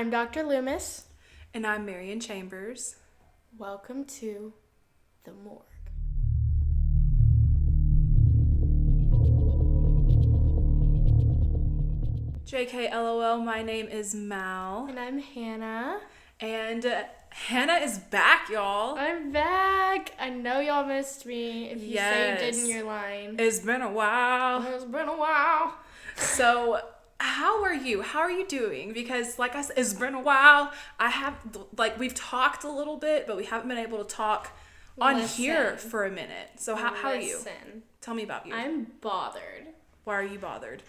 I'm Dr. Loomis. And I'm Marion Chambers. Welcome to the Morgue. JK LOL, my name is Mal. And I'm Hannah. And Hannah is back, y'all. I'm back. I know y'all missed me if you saved it in your line. It's been a while. It's been a while. So, how are you? How are you doing? Because, like I said, it's been a while. We've talked a little bit, but we haven't been able to talk on here for a minute. So, how are you? Tell me about you. I'm bothered. Why are you bothered?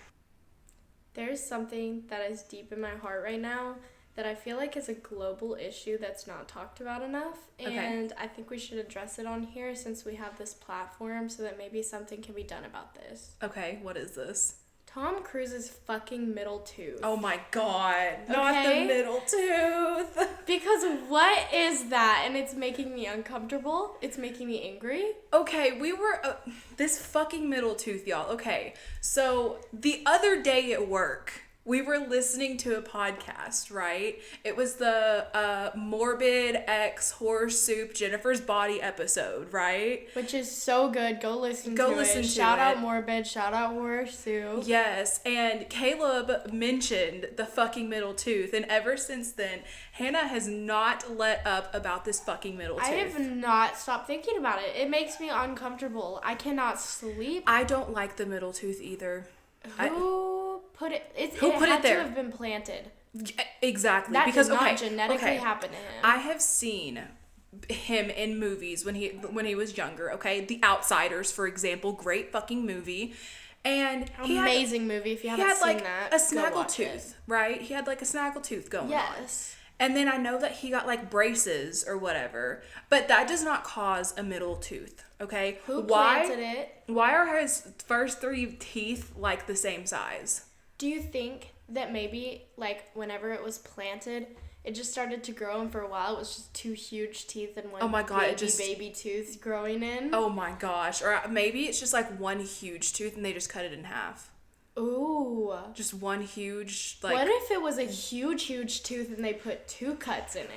There's something that is deep in my heart right now that I feel like is a global issue that's not talked about enough. And I think we should address it on here since we have this platform so that maybe something can be done about this. Okay, what is this? Tom Cruise's fucking middle tooth. Oh my god. Not the middle tooth. Because what is that? And it's making me uncomfortable. It's making me angry. Okay, this fucking middle tooth, y'all. Okay, so the other day at work, we were listening to a podcast, right? It was the Morbid X Horror Soup Jennifer's Body episode, right? Which is so good. Go listen to it. Shout out Morbid. Shout out Horror Soup. Yes, and Caleb mentioned the fucking middle tooth, and ever since then, Hannah has not let up about this fucking middle tooth. I have not stopped thinking about it. It makes me uncomfortable. I cannot sleep. I don't like the middle tooth either. Who put it? It put had it there? To have been planted. Exactly. That because did not genetically happen to him. I have seen him in movies when he was younger. Okay, The Outsiders, for example, great fucking movie. And amazing movie. If you haven't seen that, a snaggle tooth, right? He had like a snaggle tooth going on. Yes. And then I know that he got like braces or whatever, but that does not cause a middle tooth, okay? Who planted it? Why are his first 3 teeth like the same size? Do you think that maybe like whenever it was planted, it just started to grow, and for a while it was just 2 huge teeth and one baby tooth growing in? Oh my gosh. Or maybe it's just like one huge tooth and they just cut it in half. Ooh. Just one huge, like... What if it was a huge tooth and they put 2 cuts in it?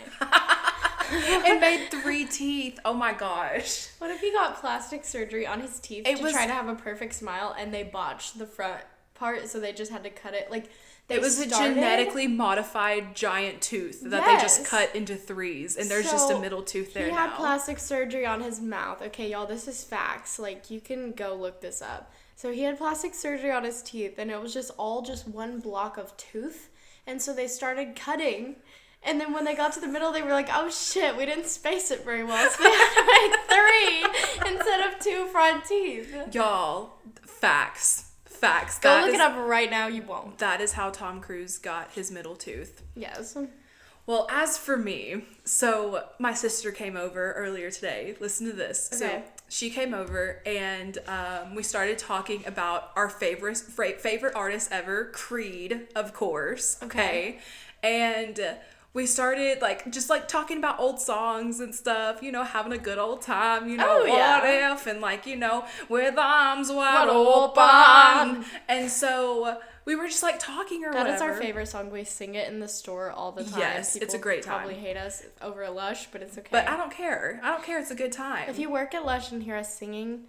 It made 3 teeth. Oh my gosh. What if he got plastic surgery on his teeth try to have a perfect smile and they botched the front part, so they just had to cut it? Like, it was a genetically modified giant tooth that they just cut into 3s, and there's just a middle tooth there now. He had plastic surgery on his mouth. Okay, y'all, this is facts. Like, you can go look this up. So he had plastic surgery on his teeth, and it was just one block of tooth. And so they started cutting. And then when they got to the middle, they were like, oh shit, we didn't space it very well. So they had to make 3 instead of 2 front teeth. Y'all, facts. Go look it up right now, you won't. That is how Tom Cruise got his middle tooth. Yes. Well, as for me, so my sister came over earlier today. Listen to this. Okay. So she came over and we started talking about our favorite artist ever, Creed, of course. Okay. And we started just talking about old songs and stuff, having a good old time, what if, and with arms wide open. And so we were just talking or whatever. That is our favorite song. We sing it in the store all the time. Yes, People it's a great time. Probably hate us over Lush, but it's okay. But I don't care. It's a good time. If you work at Lush and hear us singing,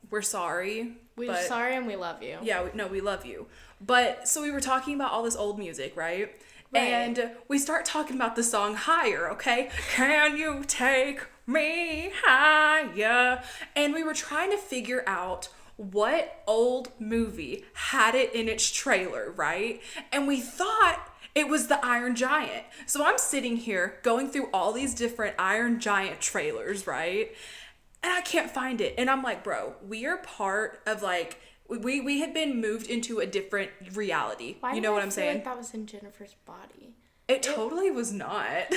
we're sorry. We're sorry and we love you. Yeah, we love you. But so we were talking about all this old music, right? And we start talking about the song Higher, okay? Can you take me higher? And we were trying to figure out what old movie had it in its trailer, right? And we thought it was the Iron Giant. So I'm sitting here going through all these different Iron Giant trailers, right? And I can't find it. And I'm like, bro, we are part of we had been moved into a different reality. You know what I'm saying? Like that was in Jennifer's Body. It totally was not.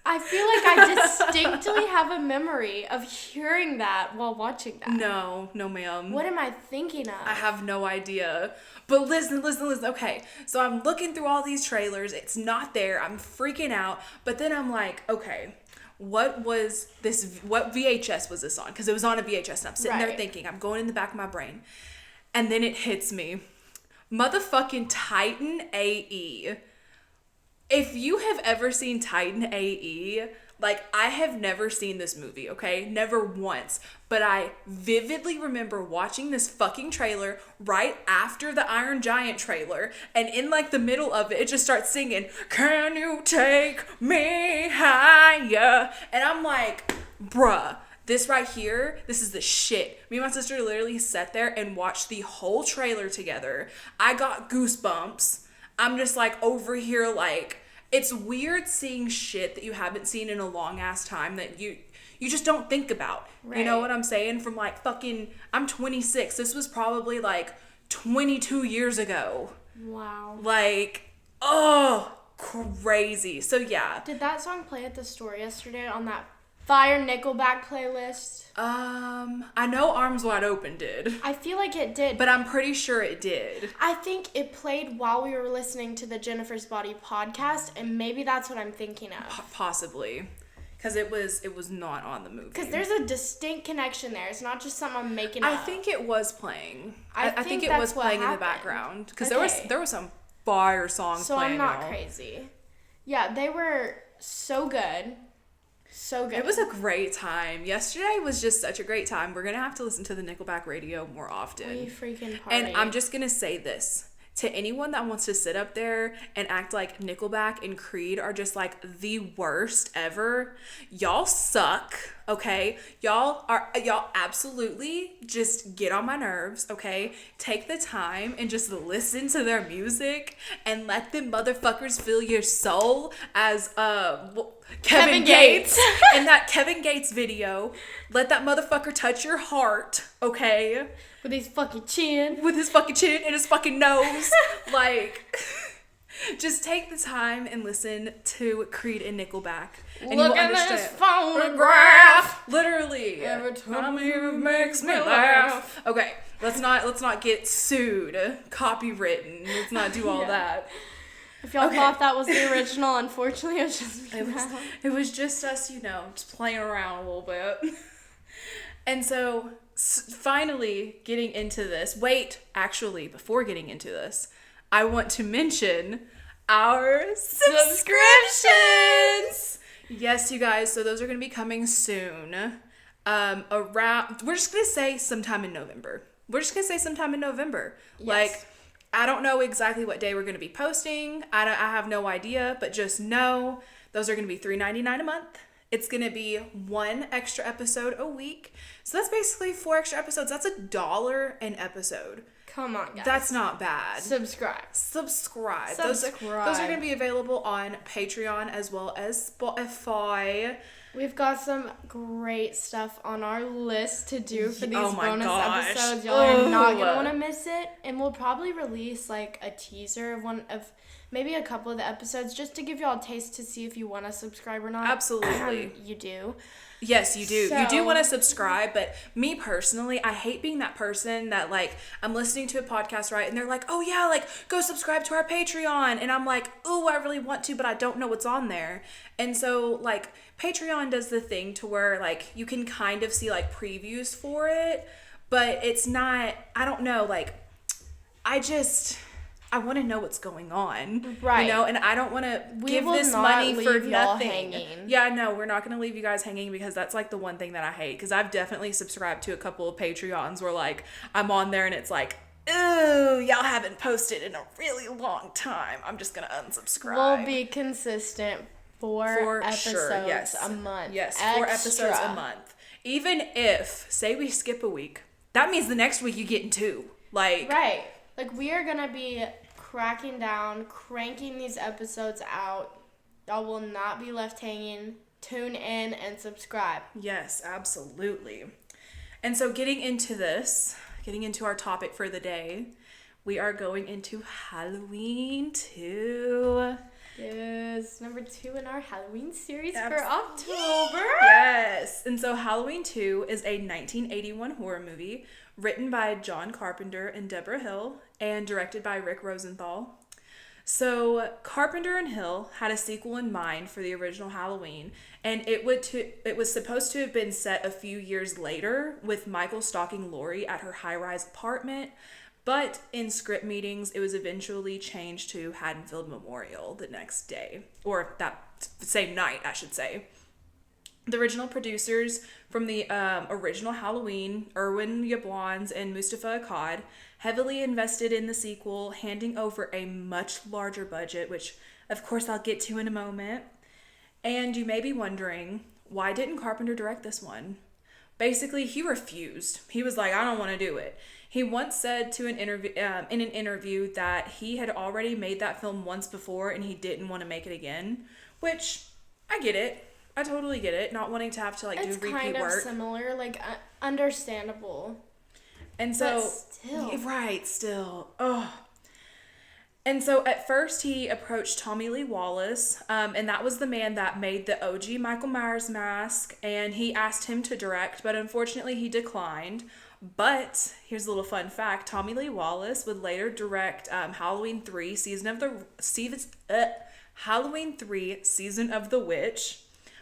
I feel like I distinctly have a memory of hearing that while watching that. No, ma'am. What am I thinking of? I have no idea. But listen. Okay, so I'm looking through all these trailers. It's not there. I'm freaking out. But then I'm like, okay, what VHS was this on? Because it was on a VHS, and I'm sitting there thinking, I'm going in the back of my brain. And then it hits me. Motherfucking Titan AE. If you have ever seen Titan AE, like, I have never seen this movie, okay? Never once. But I vividly remember watching this fucking trailer right after the Iron Giant trailer. And in, like, the middle of it, it just starts singing, "Can you take me higher?" And I'm like, bruh, this right here, this is the shit. Me and my sister literally sat there and watched the whole trailer together. I got goosebumps. I'm just, like, over here, like... It's weird seeing shit that you haven't seen in a long ass time that you just don't think about. Right. You know what I'm saying? From like fucking, I'm 26. This was probably like 22 years ago. Wow. Like, oh, crazy. So yeah. Did that song play at the store yesterday on that Fire Nickelback playlist? I know Arms Wide Open did. I feel like it did. But I'm pretty sure it did. I think it played while we were listening to the Jennifer's Body podcast, and maybe that's what I'm thinking of. Possibly. Because it was not on the movie. Because there's a distinct connection there. It's not just something I'm making up. I think it was playing. I think it that's was playing in the background. Because there was some fire songs playing. So I'm not crazy. Yeah, they were so good. So good. It was a great time. Yesterday was just such a great time. We're going to have to listen to the Nickelback radio more often. We freaking party. And I'm just going to say this. To anyone that wants to sit up there and act like Nickelback and Creed are just like the worst ever, y'all suck, okay? Y'all absolutely just get on my nerves, okay? Take the time and just listen to their music and let them motherfuckers fill your soul as Kevin Gates in that Kevin Gates video. Let that motherfucker touch your heart, okay? With his fucking chin. With his fucking chin and his fucking nose. Like, just take the time and listen to Creed and Nickelback. And look at this phonograph. Literally. Every time he makes me laugh. Okay, let's not get sued. Copywritten. Let's not do all that. If y'all thought that was the original, unfortunately, it was just it was just us, just playing around a little bit. And so, finally getting into this. Wait, actually, before getting into this, I want to mention our subscriptions. Yes, you guys. So those are going to be coming soon. We're just going to say sometime in November. Yes. Like, I don't know exactly what day we're going to be posting. I have no idea, but just know those are going to be $3.99 a month. It's going to be one extra episode a week. So that's basically 4 extra episodes. That's $1 an episode. Come on, guys. That's not bad. Subscribe. Those are going to be available on Patreon as well as Spotify. We've got some great stuff on our list to do for these bonus episodes. Y'all are not going to want to miss it. And we'll probably release like a teaser of maybe a couple of the episodes just to give y'all a taste to see if you want to subscribe or not. Absolutely. You do. Yes, you do. You do want to subscribe, but me personally, I hate being that person that, like, I'm listening to a podcast, right, and they're like, oh, yeah, like, go subscribe to our Patreon, and I'm like, oh, I really want to, but I don't know what's on there, and so, like, Patreon does the thing to where, like, you can kind of see, like, previews for it, but it's not, I don't know, like, I want to know what's going on, right? And I don't want to give this money for nothing. Yeah, no, we're not going to leave you guys hanging because that's like the one thing that I hate. Because I've definitely subscribed to a couple of Patreons where like I'm on there and it's like, ooh, y'all haven't posted in a really long time. I'm just going to unsubscribe. We'll be consistent. 4 episodes a month. Yes, 4 episodes a month. Even if, say we skip a week, that means the next week you're getting 2. Like, right. Like, we are going to be cracking down, cranking these episodes out. Y'all will not be left hanging. Tune in and subscribe. Yes, absolutely. And so getting into our topic for the day, we are going into Halloween 2. Yes, number 2 in our Halloween series for October. Yes. And so Halloween 2 is a 1981 horror movie written by John Carpenter and Deborah Hill and directed by Rick Rosenthal. So Carpenter and Hill had a sequel in mind for the original Halloween, and it was supposed to have been set a few years later with Michael stalking Laurie at her high-rise apartment, But in script meetings, it was eventually changed to Haddonfield Memorial the next day, or that same night, I should say. The original producers from the original Halloween, Irwin Yablans and Mustafa Akkad, heavily invested in the sequel, handing over a much larger budget, which of course I'll get to in a moment. And you may be wondering, why didn't Carpenter direct this one? Basically, he refused. He was like, I don't want to do it. He once said to in an interview that he had already made that film once before and he didn't want to make it again, which I get it. I totally get it. Not wanting to have to do repeat work. It's kind of similar, understandable. And so, but still. Right, still. Oh. And so at first he approached Tommy Lee Wallace, and that was the man that made the OG Michael Myers mask, and he asked him to direct, but unfortunately he declined. But here's a little fun fact: Tommy Lee Wallace would later direct Halloween 3 Season of the Witch,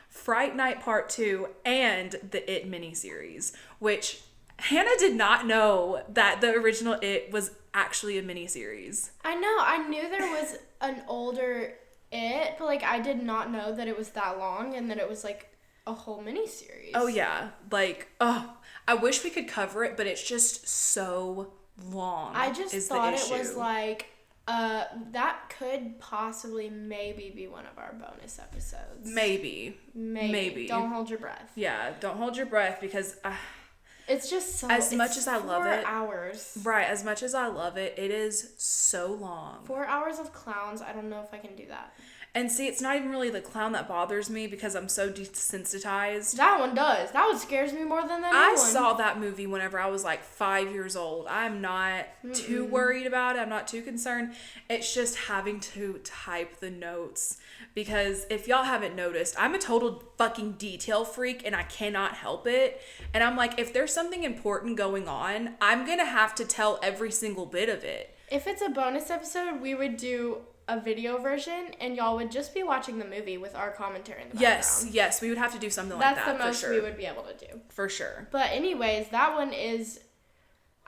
Fright Night Part 2, and the It miniseries, which Hannah did not know that the original It was actually a miniseries. I know. I knew there was an older It, but I did not know that it was that long and that it was a whole miniseries. Oh yeah, I wish we could cover it, but it's just so long. I just thought it was that could possibly maybe be one of our bonus episodes. Maybe. Don't hold your breath. Yeah, don't hold your breath because it's just so... As much as I love it... 4 hours. Right, as much as I love it, it is so long. 4 hours of clowns, I don't know if I can do that. And see, it's not even really the clown that bothers me because I'm so desensitized. That one does. That one scares me more than that new one. I saw that movie whenever I was 5 years old. I'm not too worried about it. I'm not too concerned. It's just having to type the notes. Because if y'all haven't noticed, I'm a total fucking detail freak and I cannot help it. And I'm if there's something important going on, I'm going to have to tell every single bit of it. If it's a bonus episode, we would do a video version and y'all would just be watching the movie with our commentary in the background. Yes, we would have to do something like that. That's the most for sure. we would be able to do. For sure. But anyways, that one is...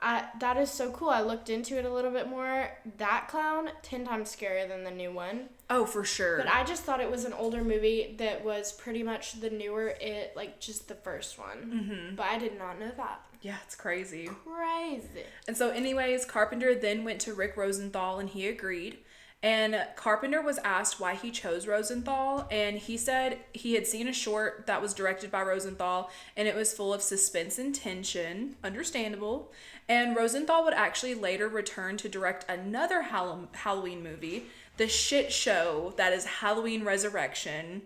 that is so cool. I looked into it a little bit more. That clown, 10 times scarier than the new one. Oh, for sure. But I just thought it was an older movie that was pretty much the newer It, just the first one. Mm-hmm. But I did not know that. Yeah, it's crazy. Crazy. And so anyways, Carpenter then went to Rick Rosenthal and he agreed. And Carpenter was asked why he chose Rosenthal, and he said he had seen a short that was directed by Rosenthal, and it was full of suspense and tension, understandable, and Rosenthal would actually later return to direct another Halloween movie, the shit show that is Halloween Resurrection,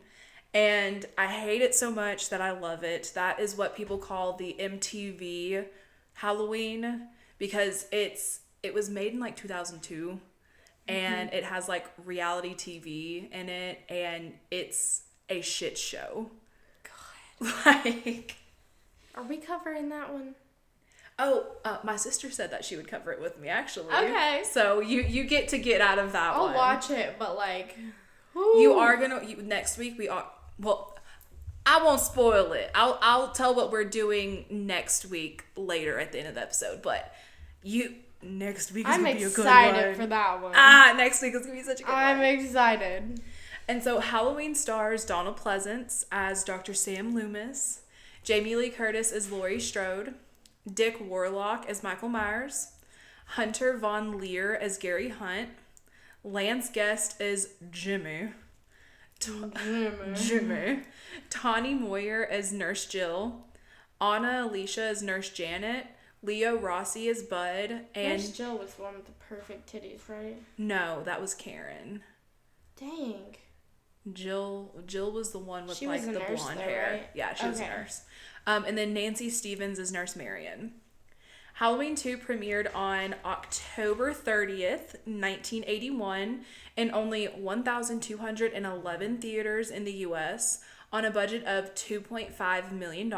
and I hate it so much that I love it. That is what people call the MTV Halloween, because it was made in 2002. And it has reality TV in it, and it's a shit show. God. Are we covering that one? Oh, my sister said that she would cover it with me, actually. Okay. So you get to get out of that one. I'll watch it, but whoo. You are gonna next week. We are I won't spoil it. I'll tell what we're doing next week later at the end of the episode, but next week is going to be a good one. I'm excited for that one. Next week is going to be such a good one. I'm excited. And so Halloween stars Donald Pleasance as Dr. Sam Loomis, Jamie Lee Curtis as Laurie Strode, Dick Warlock as Michael Myers, Hunter Von Leer as Gary Hunt, Lance Guest as Jimmy, Tawny Moyer as Nurse Jill, Anna Alicia as Nurse Janet, Leo Rossi as Bud, and Nurse Jill was the one with the perfect titties, right? No, that was Karen. Dang. Jill was the one with the blonde hair. Right? Yeah, she was a nurse. And then Nancy Stevens as Nurse Marion. Halloween 2 premiered on October 30th, 1981 in only 1,211 theaters in the U.S. on a budget of $2.5 million.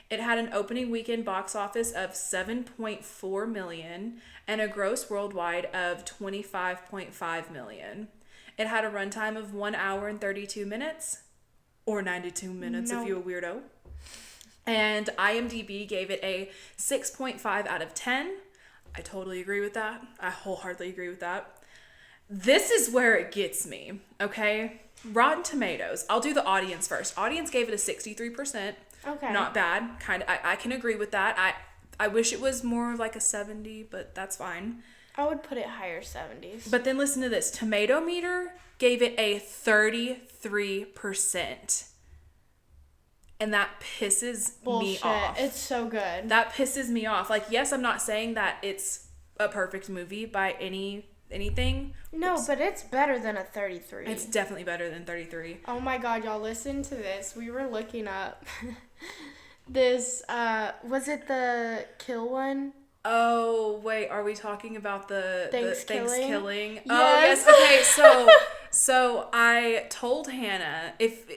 It had an opening weekend box office of $7.4 million and a gross worldwide of $25.5 million. It had a runtime of 1 hour and 32 minutes, or 92 minutes if you're a weirdo. And IMDb gave it a 6.5 out of 10. I totally agree with that. I wholeheartedly agree with that. This is where it gets me, okay? Rotten Tomatoes. I'll do the audience first. Audience gave it a 63%. Okay. Not bad. Kind of. I can agree with that. I wish it was more like a 70, but that's fine. I would put it higher 70s. But then listen to this. Tomato Meter gave it a 33%. And that pisses me off. It's so good. That pisses me off. Like, yes, I'm not saying that it's a perfect movie by anything. No, but it's better than a 33. It's definitely better than 33. Oh my god, y'all, listen to this. We were looking up this, was it the kill one? Oh, wait, are we talking about the Thanksgiving? Yes. Oh, yes. Okay, so I told Hannah, if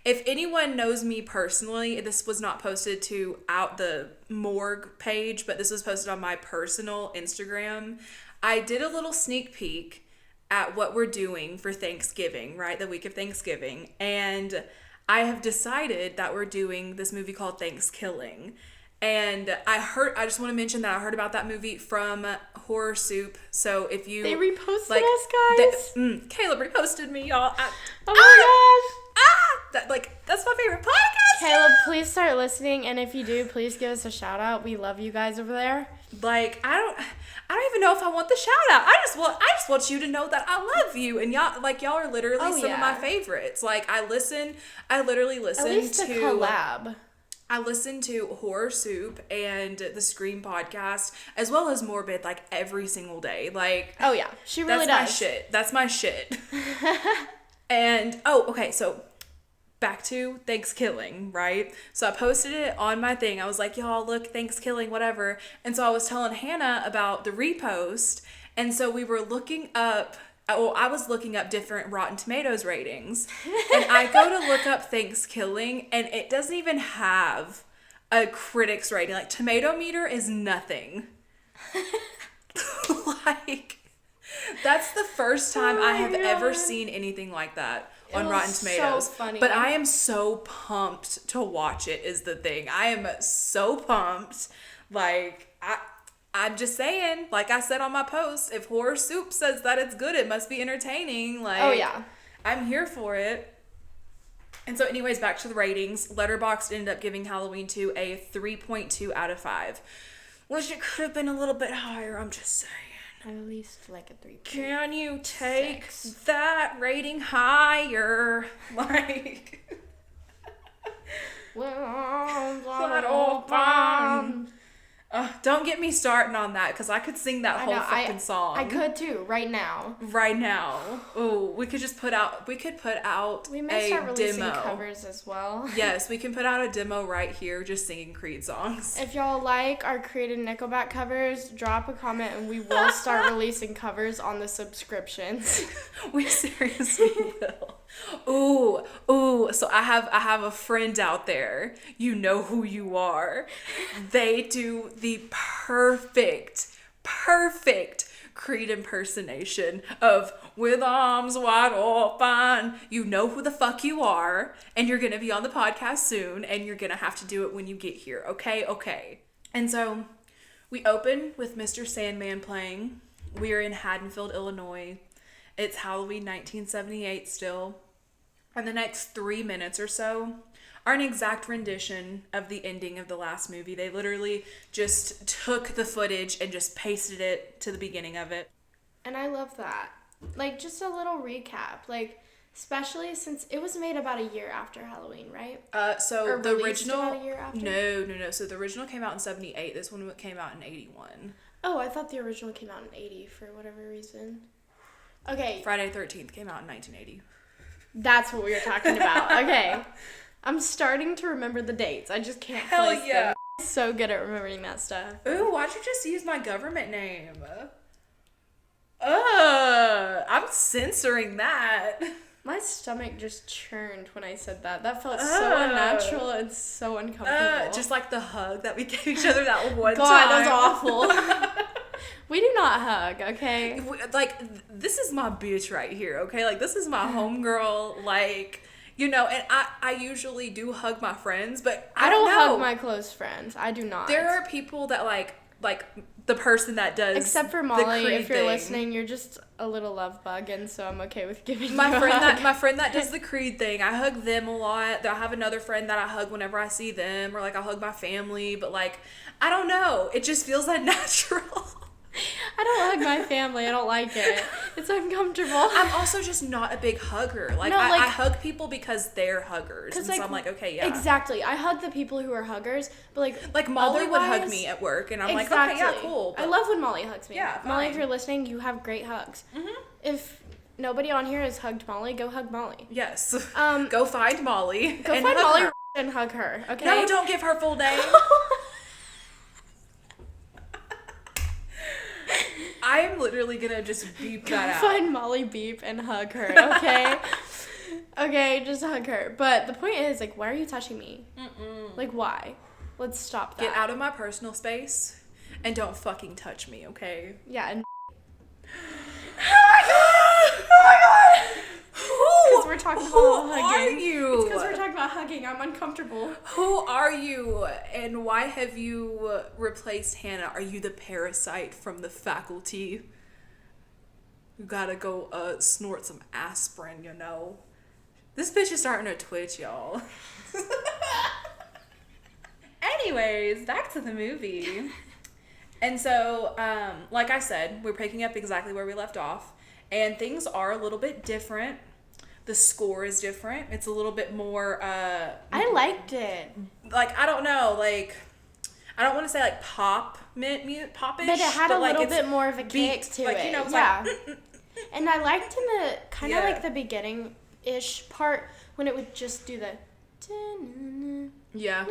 anyone knows me personally, this was not posted to out the Morgue page, but this was posted on my personal Instagram. I did a little sneak peek at what we're doing for Thanksgiving, right? The week of Thanksgiving. And I have decided that we're doing this movie called Thanksgiving. And I just want to mention that I heard about that movie from Horror Soup. So if you... They reposted us, guys. Caleb reposted me, y'all. Oh my gosh. That's my favorite podcast. Caleb, please start listening. And if you do, please give us a shout out. We love you guys over there. Like, I don't even know if I want the shout out. I just want you to know that I love you, and y'all are literally some of my favorites. Like, I literally listen At least to a collab. I listen to Horror Soup and the Scream podcast, as well as Morbid, like, every single day. Like, oh yeah, she really does. That's my shit. And okay, so back to Thanksgiving, right? So I posted it on my thing. I was like, y'all, look, Thanksgiving, whatever. And so I was telling Hannah about the repost. And so we were looking up, I was looking up different Rotten Tomatoes ratings. And I go to look up Thanksgiving, and it doesn't even have a critics rating. Like, Tomato Meter is nothing. Like, that's the first time I have ever seen anything like that on Rotten Tomatoes. So funny. But I am so pumped to watch it is the thing. I am so pumped. Like, I'm just saying, like I said on my post, if Horror Soup says that it's good, it must be entertaining. Like, oh yeah, I'm here for it. And so anyways, back to the ratings. Letterboxd ended up giving Halloween 2 a 3.2 out of 5. Which it could have been a little bit higher, I'm just saying. At least like a 3. Can you take that rating higher? Like, don't get me starting on that, because I could sing that whole fucking song. I could too, right now. Right now. Oh, we could put out We may start releasing demo. covers as well. Yes, we can put out a demo right here just singing Creed songs. If y'all like our Creed and Nickelback covers, drop a comment and we will start releasing covers on the subscriptions. We seriously will. Ooh, so I have a friend out there. You know who you are. They do the perfect Creed impersonation of "With arms wide open." You know who the fuck you are, and you're gonna be on the podcast soon, and you're gonna have to do it when you get here. Okay. And so we open with Mr. Sandman playing. We are in Haddonfield, Illinois. It's Halloween 1978 still. And the next 3 minutes or so are an exact rendition of the ending of the last movie. They literally just took the footage and just pasted it to the beginning of it. And I love that. Like, just a little recap. Like, especially since it was made about a year after Halloween, right? So the original... about a year after? No. So the original came out in 78. This one came out in 81. Oh, I thought the original came out in 80 for whatever reason. Okay. Friday the 13th came out in 1980. That's what we were talking about. Okay. I'm starting to remember the dates. I just can't place them. I'm so good at remembering that stuff. Ooh, why'd you just use my government name? I'm censoring that. My stomach just churned when I said that. That felt so unnatural and so uncomfortable. Just like the hug that we gave each other that one time. God, that's awful. We do not hug, okay? Like, this is my bitch right here, okay? Like, this is my homegirl, like, you know, and I usually do hug my friends, but I don't know. Hug my close friends. I do not. There are people that, like the person that does Except for the Molly, Creed if you're thing. listening, you're just a little love bug, and so I'm okay with giving My you a friend hug. my friend that does the Creed thing, I hug them a lot. I have another friend that I hug whenever I see them, or like I hug my family, but like I don't know, it just feels unnatural. I don't hug my family. I don't like it. It's uncomfortable. I'm also just not a big hugger. Like, No, like- I hug people because they're huggers. And so I'm like, okay, yeah. Exactly. I hug the people who are huggers, but Like Molly would hug otherwise- me at work, and I'm exactly. like, okay, yeah, cool. I love when Molly hugs me. Yeah, Molly, if fine. you're listening, you have great hugs. Mm-hmm. If nobody on here has hugged Molly, go hug Molly. Yes. Um, Go find Molly. Go and find hug Molly her. and hug her. Okay. No, don't give her full name. I am literally gonna just beep Go that out. find Molly Beep and hug her. Okay. Okay, just hug her. But the point is, like, why are you touching me? Mm-mm. Like, why? Let's stop that. Get out of my personal space and don't fucking touch me, okay? Yeah, and Oh my god! because we're talking about Who hugging. are you? It's because we're talking about hugging. I'm uncomfortable. Who are you, and why have you replaced Hannah? Are you the parasite from the faculty? You gotta go snort some aspirin, you know. This bitch is starting to twitch, y'all. Anyways, back to the movie. And so, like I said, we're picking up exactly where we left off, and things are a little bit different. The score is different. It's a little bit more, I liked it. like, I don't know, like, I don't want to say like popish, But it had a like, little it's bit more of a beat, kick to like, it. you know, it's yeah. like, And I liked in the kind of Yeah. like the beginning-ish part when it would just do the yeah.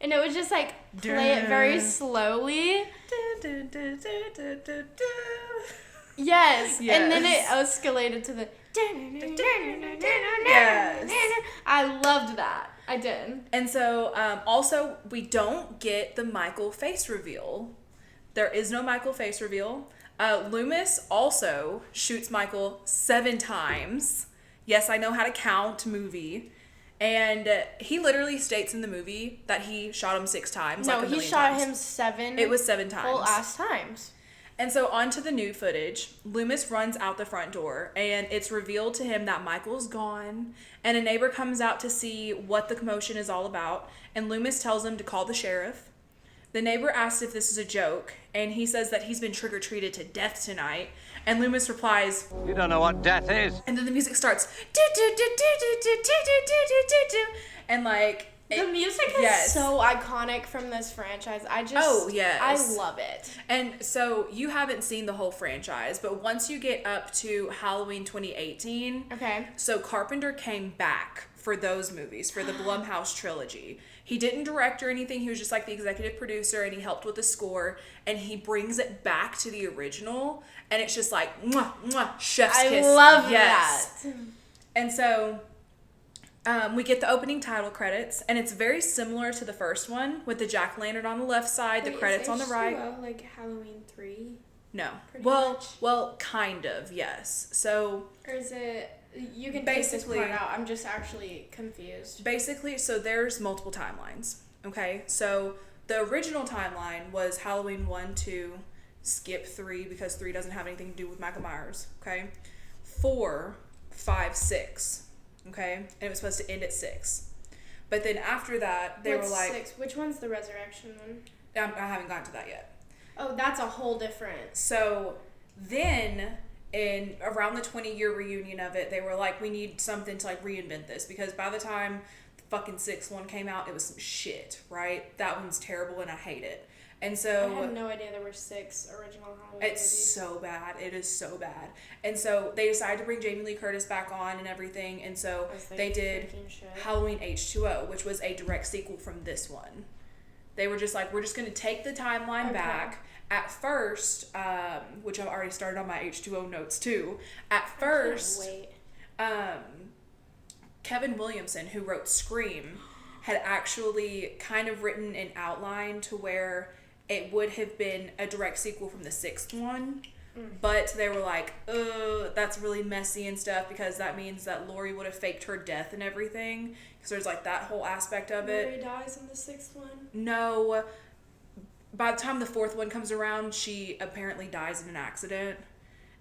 and it would just like play it very slowly. Yes. And then it Yes. escalated to the Yes. I loved that. I did. And so, also, we don't get the Michael face reveal. There is no Michael face reveal. Loomis also shoots Michael 7 times. Yes, I know how to count, movie. And he literally states in the movie that he shot him 6 times. No, like a he million shot times. him 7. It was 7 times. Whole ass times. And so on to the new footage. Loomis runs out the front door, and it's revealed to him that Michael's gone, and a neighbor comes out to see what the commotion is all about, and Loomis tells him to call the sheriff. The neighbor asks if this is a joke, and he says that he's been trick-or-treated to death tonight, and Loomis replies, You don't know what death is. and then the music starts, and like, The music is yes. so iconic from this franchise. Oh, yes. I love it. And so you haven't seen the whole franchise, but once you get up to Halloween 2018, Okay. so Carpenter came back for those movies, for the Blumhouse trilogy. He didn't direct or anything. He was just like the executive producer, and he helped with the score, and he brings it back to the original, and it's just like, mwah, mwah, chef's kiss. I love Yes. that. And so we get the opening title credits, and it's very similar to the first one, with the jack-o'-lantern on the left side, the credits on the right. Like Halloween 3? No. Pretty Well, much. well, kind of, yes. So Or is it... You can Basically- take this part out. I'm just actually confused. basically, so there's multiple timelines. Okay, so the original timeline was Halloween 1, 2, skip 3 because 3 doesn't have anything to do with Michael Myers. Okay, 4, 5, 6. Okay, and it was supposed to end at 6. But then after that, they What's were like, 6? Which one's the resurrection one? I haven't gotten to that yet. Oh, that's a whole different... So then, in around the 20-year reunion of it, they were like, we need something to like reinvent this, because by the time the fucking 6th one came out, it was some shit, right? That one's terrible and I hate it. And I so had no idea there were 6 original Halloween it's movies. so bad. It is so bad. And so they decided to bring Jamie Lee Curtis back on and everything, and so As they did freaking should. Halloween H2O, which was a direct sequel from this one. They were just like, we're just going to take the timeline Okay. back. At first, which I've already started on my H2O notes too. At I can't first, wait. Kevin Williamson, who wrote Scream, had actually kind of written an outline to where it would have been a direct sequel from the 6th one. But they were like, that's really messy and stuff, because that means that Laurie would have faked her death and everything. Because there's like that whole aspect of it. Laurie dies in the 6th one? No, by the time the fourth one comes around, she apparently dies in an accident.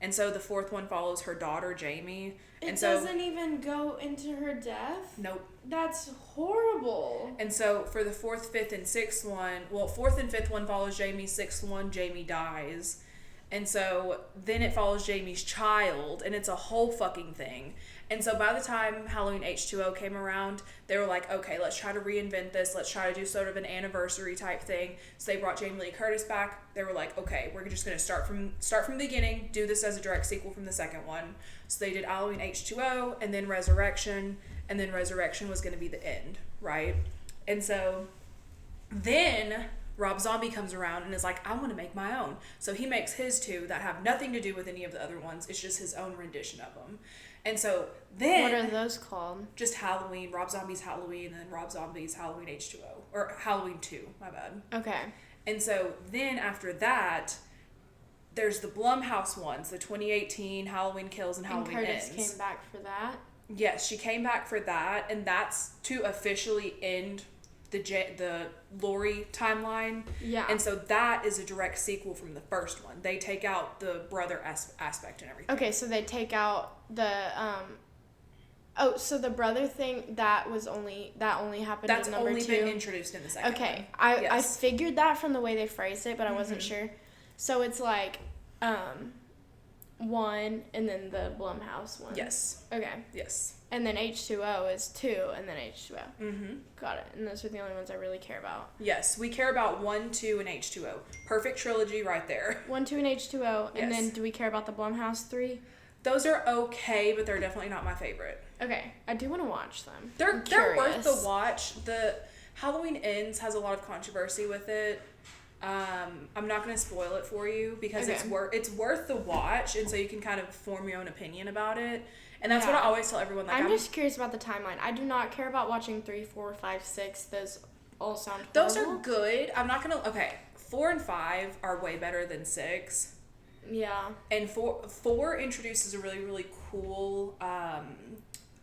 And so the fourth one follows her daughter, Jamie. It doesn't even go into her death? Nope. That's horrible. And so for the fourth, fifth, and sixth one, well, fourth and fifth one follows Jamie, sixth one, Jamie dies. And so then it follows Jamie's child, and it's a whole fucking thing. And so by the time Halloween H2O came around, they were like, okay, let's try to reinvent this. Let's try to do sort of an anniversary type thing. So they brought Jamie Lee Curtis back. They were like, okay, we're just going to start from the beginning, do this as a direct sequel from the second one. So they did Halloween H2O, and then Resurrection, and then Resurrection was going to be the end, right? And so then Rob Zombie comes around and is like, I want to make my own. So he makes his two that have nothing to do with any of the other ones. It's just his own rendition of them. And so then... What are those called? Just Halloween, Rob Zombie's Halloween, and then Rob Zombie's Halloween H2O. Or Halloween 2, my bad. Okay. And so then after that, there's the Blumhouse ones, the 2018 Halloween Kills and Halloween Ends. And Curtis came back for that? Yes, she came back for that, and that's to officially end the Laurie timeline. Yeah. And so that is a direct sequel from the first one. They take out the brother aspect and everything. Okay, so they take out the so the brother thing that only happened in number 2. That's only been introduced in the second one. Okay. I figured that from the way they phrased it, but I wasn't sure. So it's like 1 and then the Blumhouse one. Yes. Okay. Yes. And then H2O is 2 and then H2O. Mm-hmm. Got it. And those are the only ones I really care about. Yes, we care about 1, 2, and H2O. Perfect trilogy right there. 1, 2, and H2O. And then do we care about the Blumhouse 3? Those are okay, but they're definitely not my favorite. Okay. I do want to watch them. They're worth the watch. The Halloween Ends has a lot of controversy with it. I'm not going to spoil it for you because it's worth the watch, and so you can kind of form your own opinion about it. And that's what I always tell everyone. Like, I'm just curious about the timeline. I do not care about watching 3, 4, 5, 6. Those all sound horrible. Those are good. I'm not going to... Okay, 4 and 5 are way better than 6. Yeah. And 4 introduces a really, really cool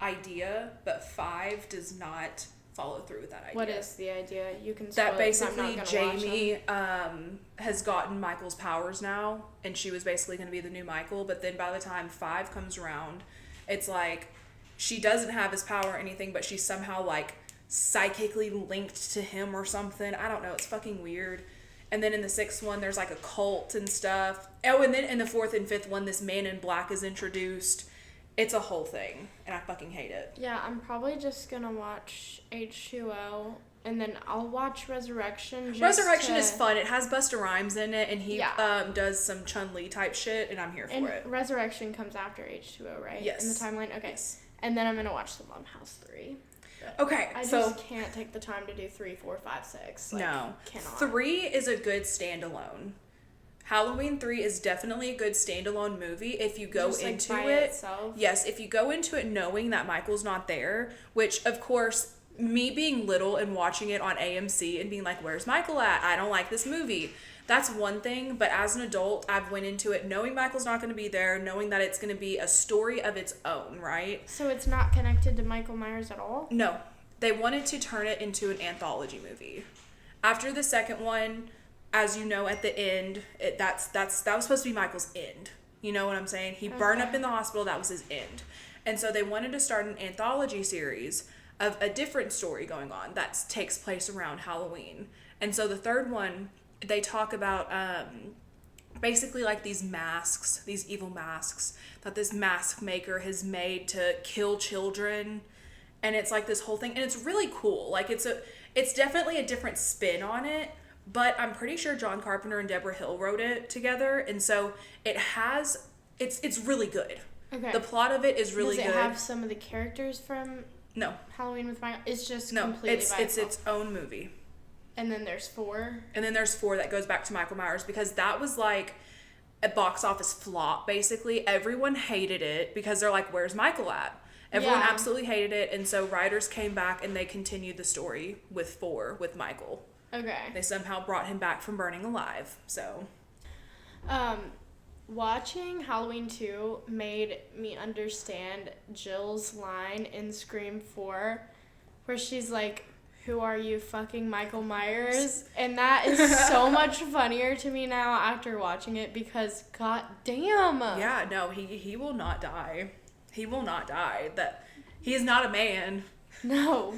idea, but 5 does not follow through with that idea. What is the idea? You can spoil that basically it, so I'm not Jamie has gotten Michael's powers now, and she was basically going to be the new Michael, but then by the time 5 comes around, it's like she doesn't have his power or anything, but she's somehow like psychically linked to him or something. I don't know. It's fucking weird. And then in the 6th one, there's like a cult and stuff. Oh, and then in the 4th and 5th one, this man in black is introduced. It's a whole thing, and I fucking hate it. Yeah, I'm probably just gonna watch H2O, and then I'll watch Resurrection. Resurrection is fun. It has Busta Rhymes in it, and he does some Chun-Li type shit, and I'm here for it. Resurrection comes after H2O, right? Yes. In the timeline? Okay. Yes. And then I'm gonna watch the Blumhouse 3. Okay, I just can't take the time to do 3, 4, 5, 6. Like, no. Cannot. 3 is a good standalone. Halloween 3 is definitely a good standalone movie if you go into it. Itself. Yes, if you go into it knowing that Michael's not there, which of course, me being little and watching it on AMC and being like, where's Michael at? I don't like this movie. That's one thing, but as an adult, I've went into it knowing Michael's not going to be there, knowing that it's going to be a story of its own, right? So it's not connected to Michael Myers at all? No. They wanted to turn it into an anthology movie. After the second one, as you know, at the end, that was supposed to be Michael's end. You know what I'm saying? He burned up in the hospital. That was his end. And so they wanted to start an anthology series of a different story going on that takes place around Halloween. And so the third one, they talk about basically like these masks, these evil masks that this mask maker has made to kill children. And it's like this whole thing. And it's really cool. Like it's definitely a different spin on it. But I'm pretty sure John Carpenter and Deborah Hill wrote it together, and so it's really good. Okay. The plot of it is really good. Does it have some of the characters from Halloween with Michael? It's just completely by it's its own movie. And then there's 4. And then there's 4 that goes back to Michael Myers because that was like a box office flop. Basically, everyone hated it because they're like, "Where's Michael at?" Everyone absolutely hated it, and so writers came back and they continued the story with 4 with Michael. Okay. They somehow brought him back from burning alive, so. Watching Halloween 2 made me understand Jill's line in Scream 4, where she's like, who are you, fucking Michael Myers? And that is so much funnier to me now after watching it because god damn. Yeah, no, he will not die. He will not die. That he is not a man. No.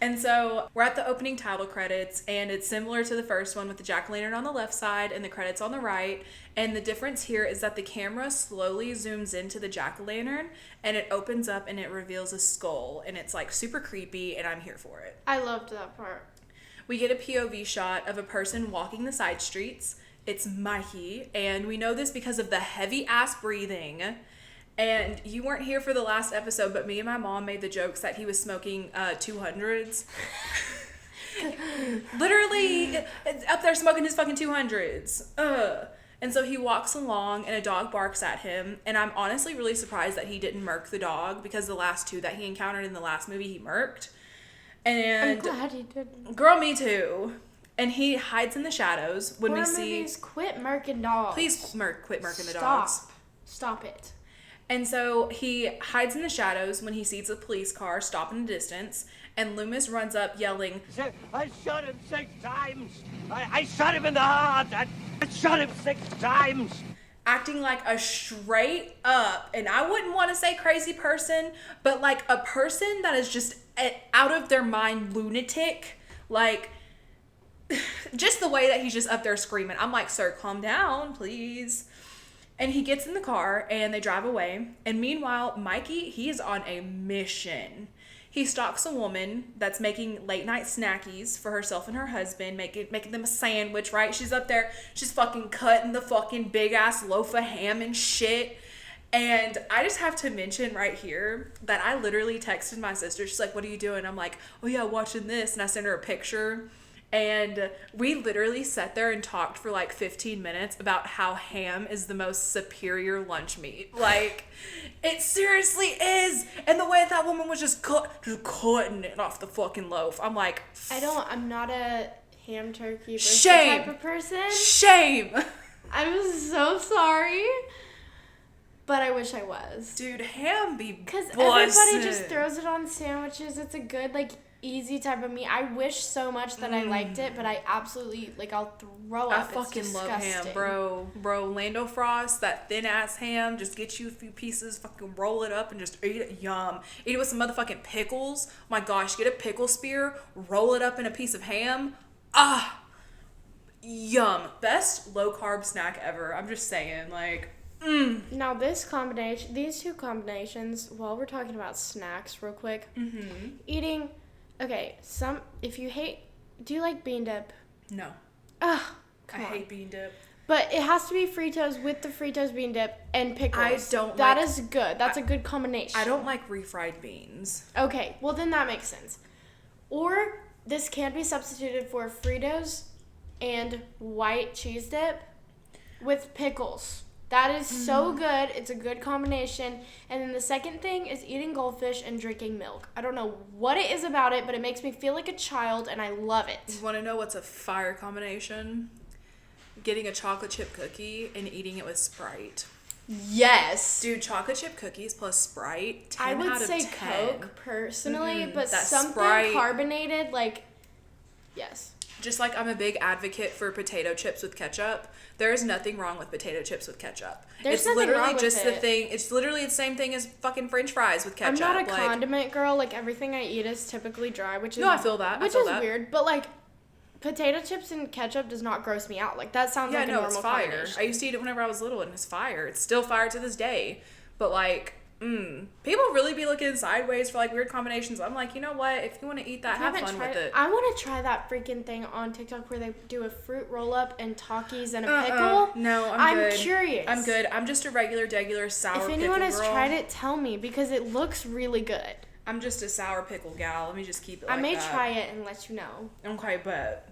And so we're at the opening title credits, and it's similar to the first one with the jack-o'-lantern on the left side and the credits on the right. And the difference here is that the camera slowly zooms into the jack-o'-lantern, and it opens up and it reveals a skull, and it's like super creepy, and I'm here for it. I loved that part. We get a POV shot of a person walking the side streets. It's Mikey, and we know this because of the heavy ass breathing. And you weren't here for the last episode, but me and my mom made the jokes that he was smoking 200s. Literally up there smoking his fucking 200s. And so he walks along and a dog barks at him. And I'm honestly really surprised that he didn't murk the dog because the last two that he encountered in the last movie he murked. And I'm glad he didn't. Girl, me too. And he hides in the shadows when we see... movies, quit murking dogs. Please quit murking the dogs. Stop it. And so he hides in the shadows when he sees a police car stop in the distance, and Loomis runs up yelling, I shot him 6 times! I shot him in the heart! I shot him 6 times! acting like a straight up, and I wouldn't want to say crazy person, but like a person that is just out of their mind lunatic. Like, just the way that he's just up there screaming. I'm like, sir, calm down, please. And he gets in the car and they drive away. And meanwhile, Mikey, he is on a mission. He stalks a woman that's making late night snackies for herself and her husband, making them a sandwich, right? She's up there, she's fucking cutting the fucking big ass loaf of ham and shit. And I just have to mention right here that I literally texted my sister. She's like, what are you doing? I'm like, oh yeah, watching this. And I sent her a picture. And we literally sat there and talked for like 15 minutes about how ham is the most superior lunch meat. Like, it seriously is. And the way that woman was just cutting it off the fucking loaf. I'm like, I'm not a ham turkey shame type of person. Shame. I'm so sorry. But I wish I was. Dude, ham be because everybody just throws it on sandwiches. It's a good, like, easy type of meat. I wish so much that I liked it, but I absolutely, like, I'll throw up. I fucking love ham, bro. Lando Frost, that thin ass ham, just get you a few pieces, fucking roll it up and just eat it. Yum. Eat it with some motherfucking pickles. Oh my gosh, get a pickle spear, roll it up in a piece of ham. Ah, yum. Best low carb snack ever. I'm just saying, like. Now these two combinations, while we're talking about snacks real quick, eating, okay, if you hate, do you like bean dip? No. Ugh, I hate bean dip. But it has to be Fritos with the Fritos bean dip and pickles. I don't That is good. That's a good combination. I don't like refried beans. Okay, well then that makes sense. Or this can be substituted for Fritos and white cheese dip with pickles. That is so good. It's a good combination. And then the second thing is eating goldfish and drinking milk. I don't know what it is about it, but it makes me feel like a child, and I love it. You want to know what's a fire combination? Getting a chocolate chip cookie and eating it with Sprite. Yes. Dude, chocolate chip cookies plus Sprite, 10 I would out of say 10. Coke, personally, but that something Sprite, carbonated, like, yes. Just like I'm a big advocate for potato chips with ketchup, there is nothing wrong with potato chips with ketchup. It's literally just the thing. It's literally the same thing as fucking French fries with ketchup. I'm not a condiment girl. Like, everything I eat is typically dry, which is... No, I feel that. Which is weird, but, like, potato chips and ketchup does not gross me out. Like, that sounds like a normal it's fire. combination. I used to eat it whenever I was little, and it's fire. It's still fire to this day. But, like... people really be looking sideways for like weird combinations. I'm like, you know what? If you want to eat that, have fun with it. I want to try that freaking thing on TikTok where they do a fruit roll up and Takis and a pickle. No, I'm good. I'm curious. I'm good. I'm just a regular sour pickle girl. If anyone has tried it, tell me because it looks really good. I'm just a sour pickle gal. Let me just keep it like that. I may try it and let you know. Okay, but...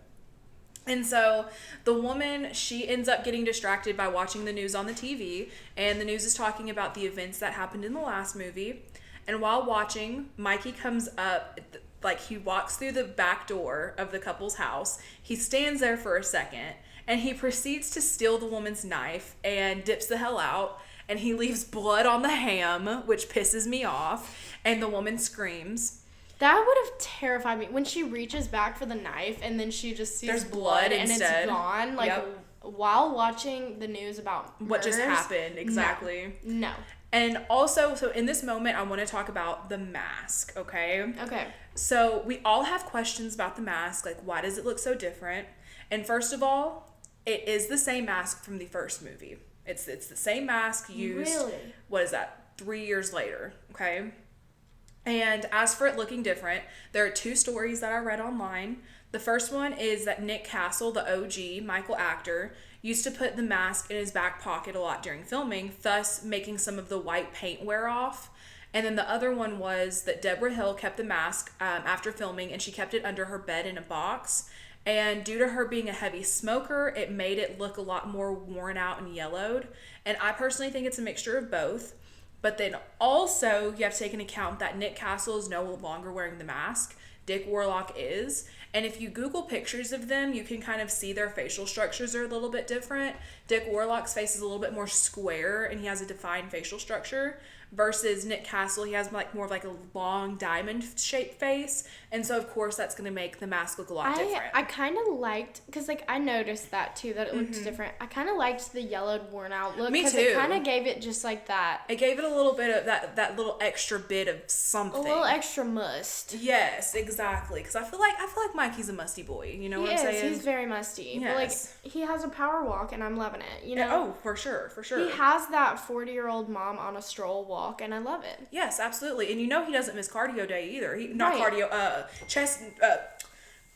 And so the woman, she ends up getting distracted by watching the news on the TV, and the news is talking about the events that happened in the last movie. And while watching, Mikey comes up, like he walks through the back door of the couple's house. He stands there for a second, and he proceeds to steal the woman's knife and dips the hell out, and he leaves blood on the ham, which pisses me off, and the woman screams. That would have terrified me. When she reaches back for the knife and then she just sees there's blood and instead. It's gone. Like, while watching the news about murders, what just happened, exactly. No. And also, so in this moment, I want to talk about the mask, okay? Okay. So we all have questions about the mask, like why does it look so different? And first of all, it is the same mask from the first movie. It's the same mask used, really? What is that, 3 years later, okay? And as for it looking different, there are 2 stories that I read online. The first one is that Nick Castle, the OG Michael actor, used to put the mask in his back pocket a lot during filming, thus making some of the white paint wear off. And then the other one was that Deborah Hill kept the mask after filming, and she kept it under her bed in a box. And due to her being a heavy smoker, it made it look a lot more worn out and yellowed. And I personally think it's a mixture of both. But then also, you have to take into account that Nick Castle is no longer wearing the mask. Dick Warlock is. And if you Google pictures of them, you can kind of see their facial structures are a little bit different. Dick Warlock's face is a little bit more square, and he has a defined facial structure. Versus Nick Castle, he has like more of like a long diamond-shaped face. And so, of course, that's going to make the mask look a lot different. I kind of liked, because like I noticed that too, that it looked different. I kind of liked the yellowed, worn-out look. Me too. Because it kind of gave it just like that. It gave it a little bit of that little extra bit of something. A little extra must. Yes, exactly. Because I feel like Mikey's a musty boy. You know what I'm saying? He's very musty. Yes. But like, he has a power walk, and I'm loving it. You know? Oh, for sure. He has that 40-year-old mom on a stroll walk, and I love it. Yes, absolutely. And you know he doesn't miss cardio day either.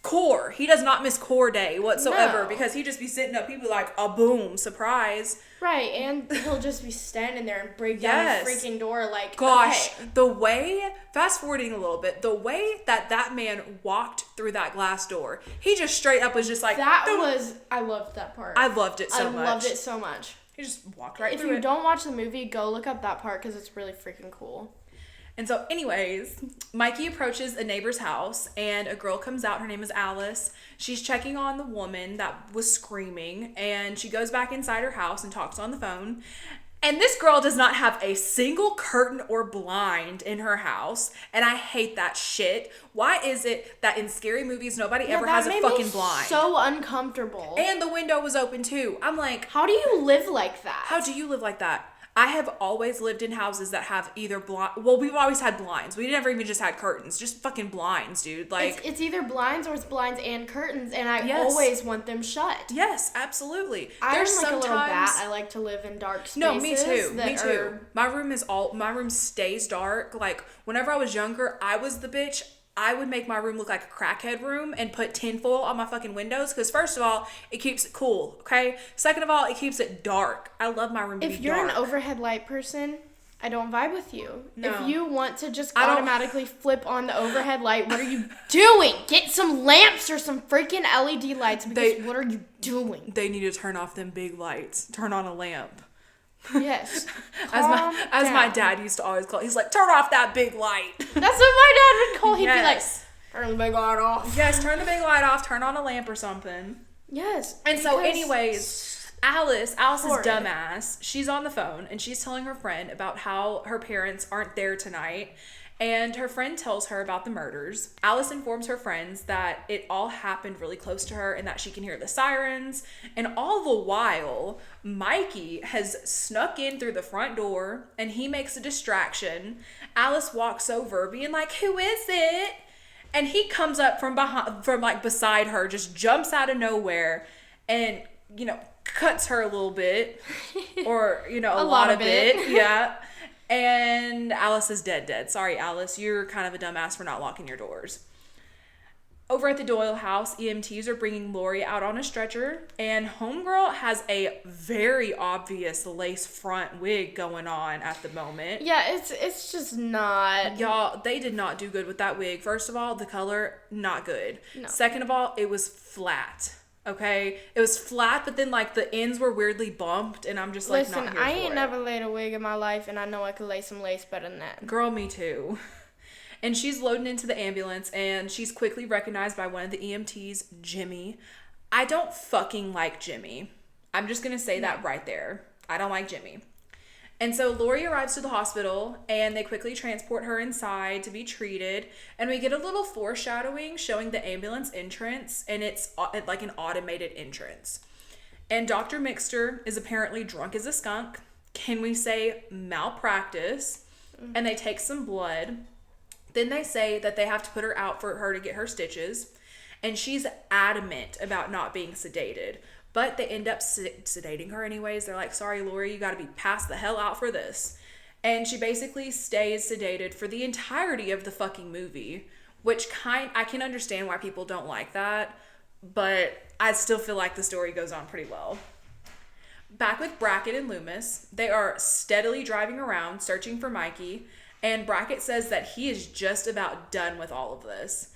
Core. He does not miss core day whatsoever because he just be sitting up. He'd be like, a boom, surprise. Right, and he'll just be standing there and break down the freaking door like, gosh, okay. The way, fast forwarding a little bit, the way that man walked through that glass door, he just straight up was just like, I loved that part. I loved it so much. I loved it so much. He just walked right through it. If you it. don't watch the movie, go look up that part because it's really freaking cool. And so anyways, Mikey approaches a neighbor's house and a girl comes out. Her name is Alice. She's checking on the woman that was screaming, and she goes back inside her house and talks on the phone. And this girl does not have a single curtain or blind in her house, and I hate that shit. Why is it that in scary movies nobody ever has a fucking blind? So uncomfortable. And the window was open too. I'm like, how do you live like that? How do you live like that? I have always lived in houses that have either we've always had blinds. We never even just had curtains. Just fucking blinds, dude. Like it's either blinds or it's blinds and curtains, and I always want them shut. Yes, absolutely. I'm like a little bat. I like to live in dark spaces. No, me too. Me too. My room stays dark. Like whenever I was younger, I was the bitch. I would make my room look like a crackhead room and put tinfoil on my fucking windows because first of all, it keeps it cool, okay? Second of all, it keeps it dark. I love my room to be dark. If you're an overhead light person, I don't vibe with you. No. If you want to just automatically flip on the overhead light, what are you doing? Get some lamps or some freaking LED lights because what are you doing? They need to turn off them big lights. Turn on a lamp. Yes. As my dad used to always call, he's like, turn off that big light. That's what my dad would call. He'd be like, turn the big light off. Yes, turn the big light off. Turn on a lamp or something. Yes. And so, anyways, Alice's dumbass. She's on the phone and she's telling her friend about how her parents aren't there tonight. And her friend tells her about the murders. Alice informs her friends that it all happened really close to her and that she can hear the sirens. And all the while, Mikey has snuck in through the front door and he makes a distraction. Alice walks over being like, who is it? And he comes up from beside her, just jumps out of nowhere and, cuts her a little bit or, a lot of bit. Yeah. And Alice is dead. Sorry, Alice. You're kind of a dumbass for not locking your doors. Over at the Doyle house, EMTs are bringing Laurie out on a stretcher. And Homegirl has a very obvious lace front wig going on at the moment. Yeah, it's just not... Y'all, they did not do good with that wig. First of all, the color, not good. No. Second of all, it was flat. Okay, it was flat, but then the ends were weirdly bumped, and I'm just Listen, not here I for ain't it. never laid a wig in my life, and I know I could lay some lace better than that. Girl, me too. And she's loading into the ambulance, and she's quickly recognized by one of the EMTs, Jimmy. I don't fucking like Jimmy. I'm just gonna say that right there. I don't like Jimmy. And so Laurie arrives to the hospital and they quickly transport her inside to be treated. And we get a little foreshadowing showing the ambulance entrance, and it's like an automated entrance. And Dr. Mixter is apparently drunk as a skunk. Can we say malpractice? And they take some blood. Then they say that they have to put her out for her to get her stitches. And she's adamant about not being sedated. But they end up sedating her anyways. They're like, sorry, Laurie, you got to be passed the hell out for this. And she basically stays sedated for the entirety of the fucking movie, which I can understand why people don't like that, but I still feel like the story goes on pretty well. Back with Brackett and Loomis, they are steadily driving around searching for Mikey, and Brackett says that he is just about done with all of this.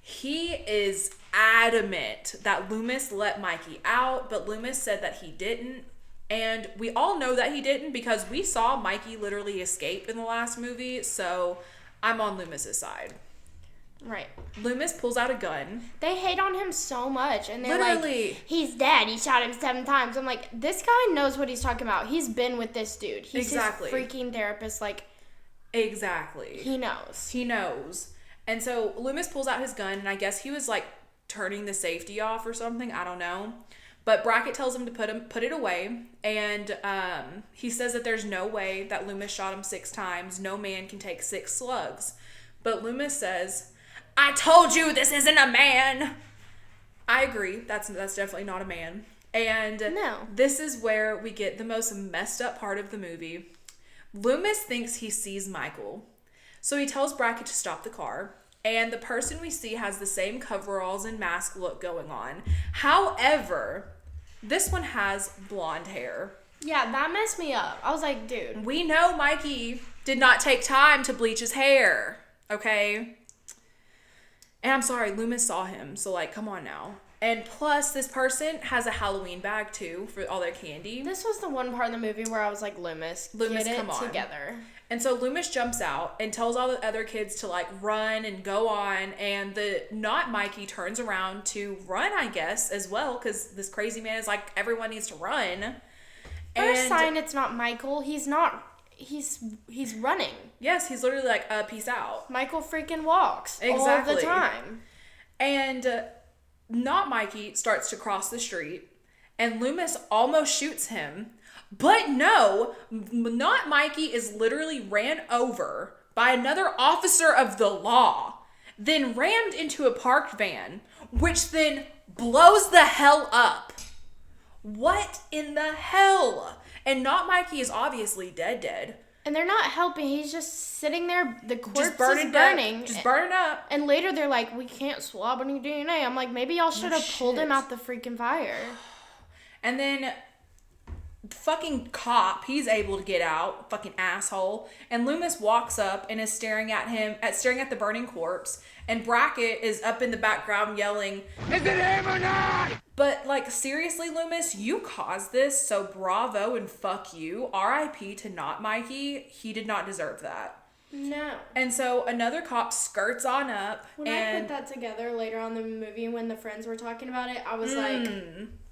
He is adamant that Loomis let Mikey out, but Loomis said that he didn't. And we all know that he didn't because we saw Mikey literally escape in the last movie, so I'm on Loomis's side. Right. Loomis pulls out a gun. They hate on him so much, and they're literally like, he's dead. He shot him 7 times. I'm like, this guy knows what he's talking about. He's been with this dude. He's exactly. his freaking therapist. Like, exactly. He knows. He knows. And so Loomis pulls out his gun, and I guess he was like turning the safety off or something. I don't know. But Brackett tells him to put it away, and he says that there's no way that Loomis shot him 6 times. No man can take 6 slugs. But Loomis says, I told you this isn't a man. I agree. That's definitely not a man. And no. This is where we get the most messed up part of the movie. Loomis thinks he sees Michael. So he tells Brackett to stop the car. And the person we see has the same coveralls and mask look going on. However, this one has blonde hair. Yeah, that messed me up. I was like, dude. We know Mikey did not take time to bleach his hair. Okay? And I'm sorry, Loomis saw him. So, like, come on now. And plus, this person has a Halloween bag, too, for all their candy. This was the one part of the movie where I was like, Loomis, get it come on. together. And so Loomis jumps out and tells all the other kids to, like, run and go on. And the not Mikey turns around to run, I guess, as well. Because this crazy man is like, everyone needs to run. First sign it's not Michael. He's not... He's running. Yes, he's literally like, peace out. Michael freaking walks exactly. all the time. And not Mikey starts to cross the street, and Loomis almost shoots him. But no, not Mikey is literally ran over by another officer of the law, then rammed into a parked van, which then blows the hell up. What in the hell? And not Mikey is obviously dead. And they're not helping. He's just sitting there. The corpse just burning is burning. Just burning up. And later they're like, we can't swab any DNA. I'm like, maybe y'all should have pulled him out the freaking fire. And then the fucking cop, he's able to get out. Fucking asshole. And Loomis walks up and is staring at the burning corpse. And Brackett is up in the background yelling, is it him or not? But, like, seriously, Loomis, you caused this, so bravo and fuck you. R.I.P. to not Mikey. He did not deserve that. No. And so another cop skirts on up. When I put that together later on in the movie when the friends were talking about it, I was like...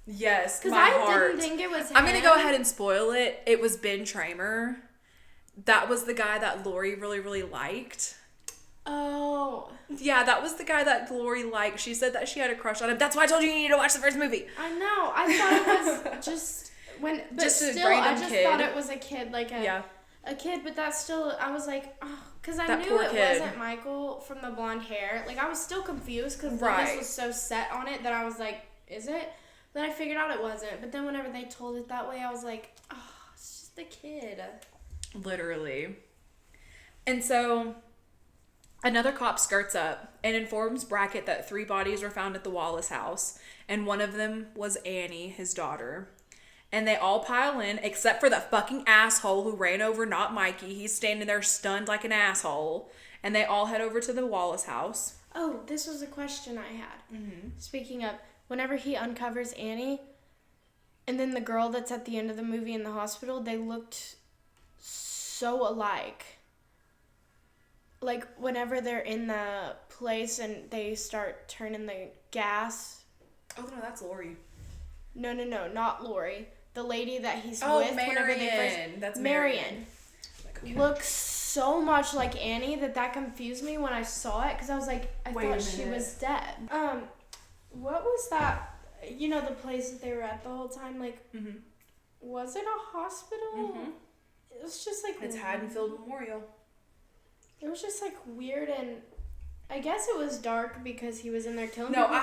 Yes, because my I heart. didn't think it was him. I'm going to go ahead and spoil it. It was Ben Tramer. That was the guy that Laurie really, really liked. Oh. Yeah, that was the guy that Laurie liked. She said that she had a crush on him. That's why I told you need to watch the first movie. I know. I thought it was just when, but just still, I just thought it was a kid, like a kid. But that's still, I was like, oh, because I knew it wasn't Michael from the blonde hair. Like I was still confused because Loomis was so set on it that I was like, is it? Then I figured out it wasn't. But then whenever they told it that way, I was like, oh, it's just a kid. Literally. And so another cop skirts up and informs Brackett that 3 bodies were found at the Wallace house, and one of them was Annie, his daughter. And they all pile in, except for that fucking asshole who ran over not Mikey. He's standing there stunned like an asshole. And they all head over to the Wallace house. Oh, this was a question I had. Mm-hmm. Speaking of, whenever he uncovers Annie, and then the girl that's at the end of the movie in the hospital, they looked so alike. Like, whenever they're in the place and they start turning the gas. Oh, no, that's Laurie. No, not Laurie. the lady that he's Oh, with whenever they Marion. first... That's Marion. Okay. Looks so much like Annie that confused me when I saw it, because I was like, I thought she was dead. What was that? You know, the place that they were at the whole time? Like, was it a hospital? It was just like... It's Haddonfield Memorial. It was just like weird, and I guess it was dark because he was in there killing No, people.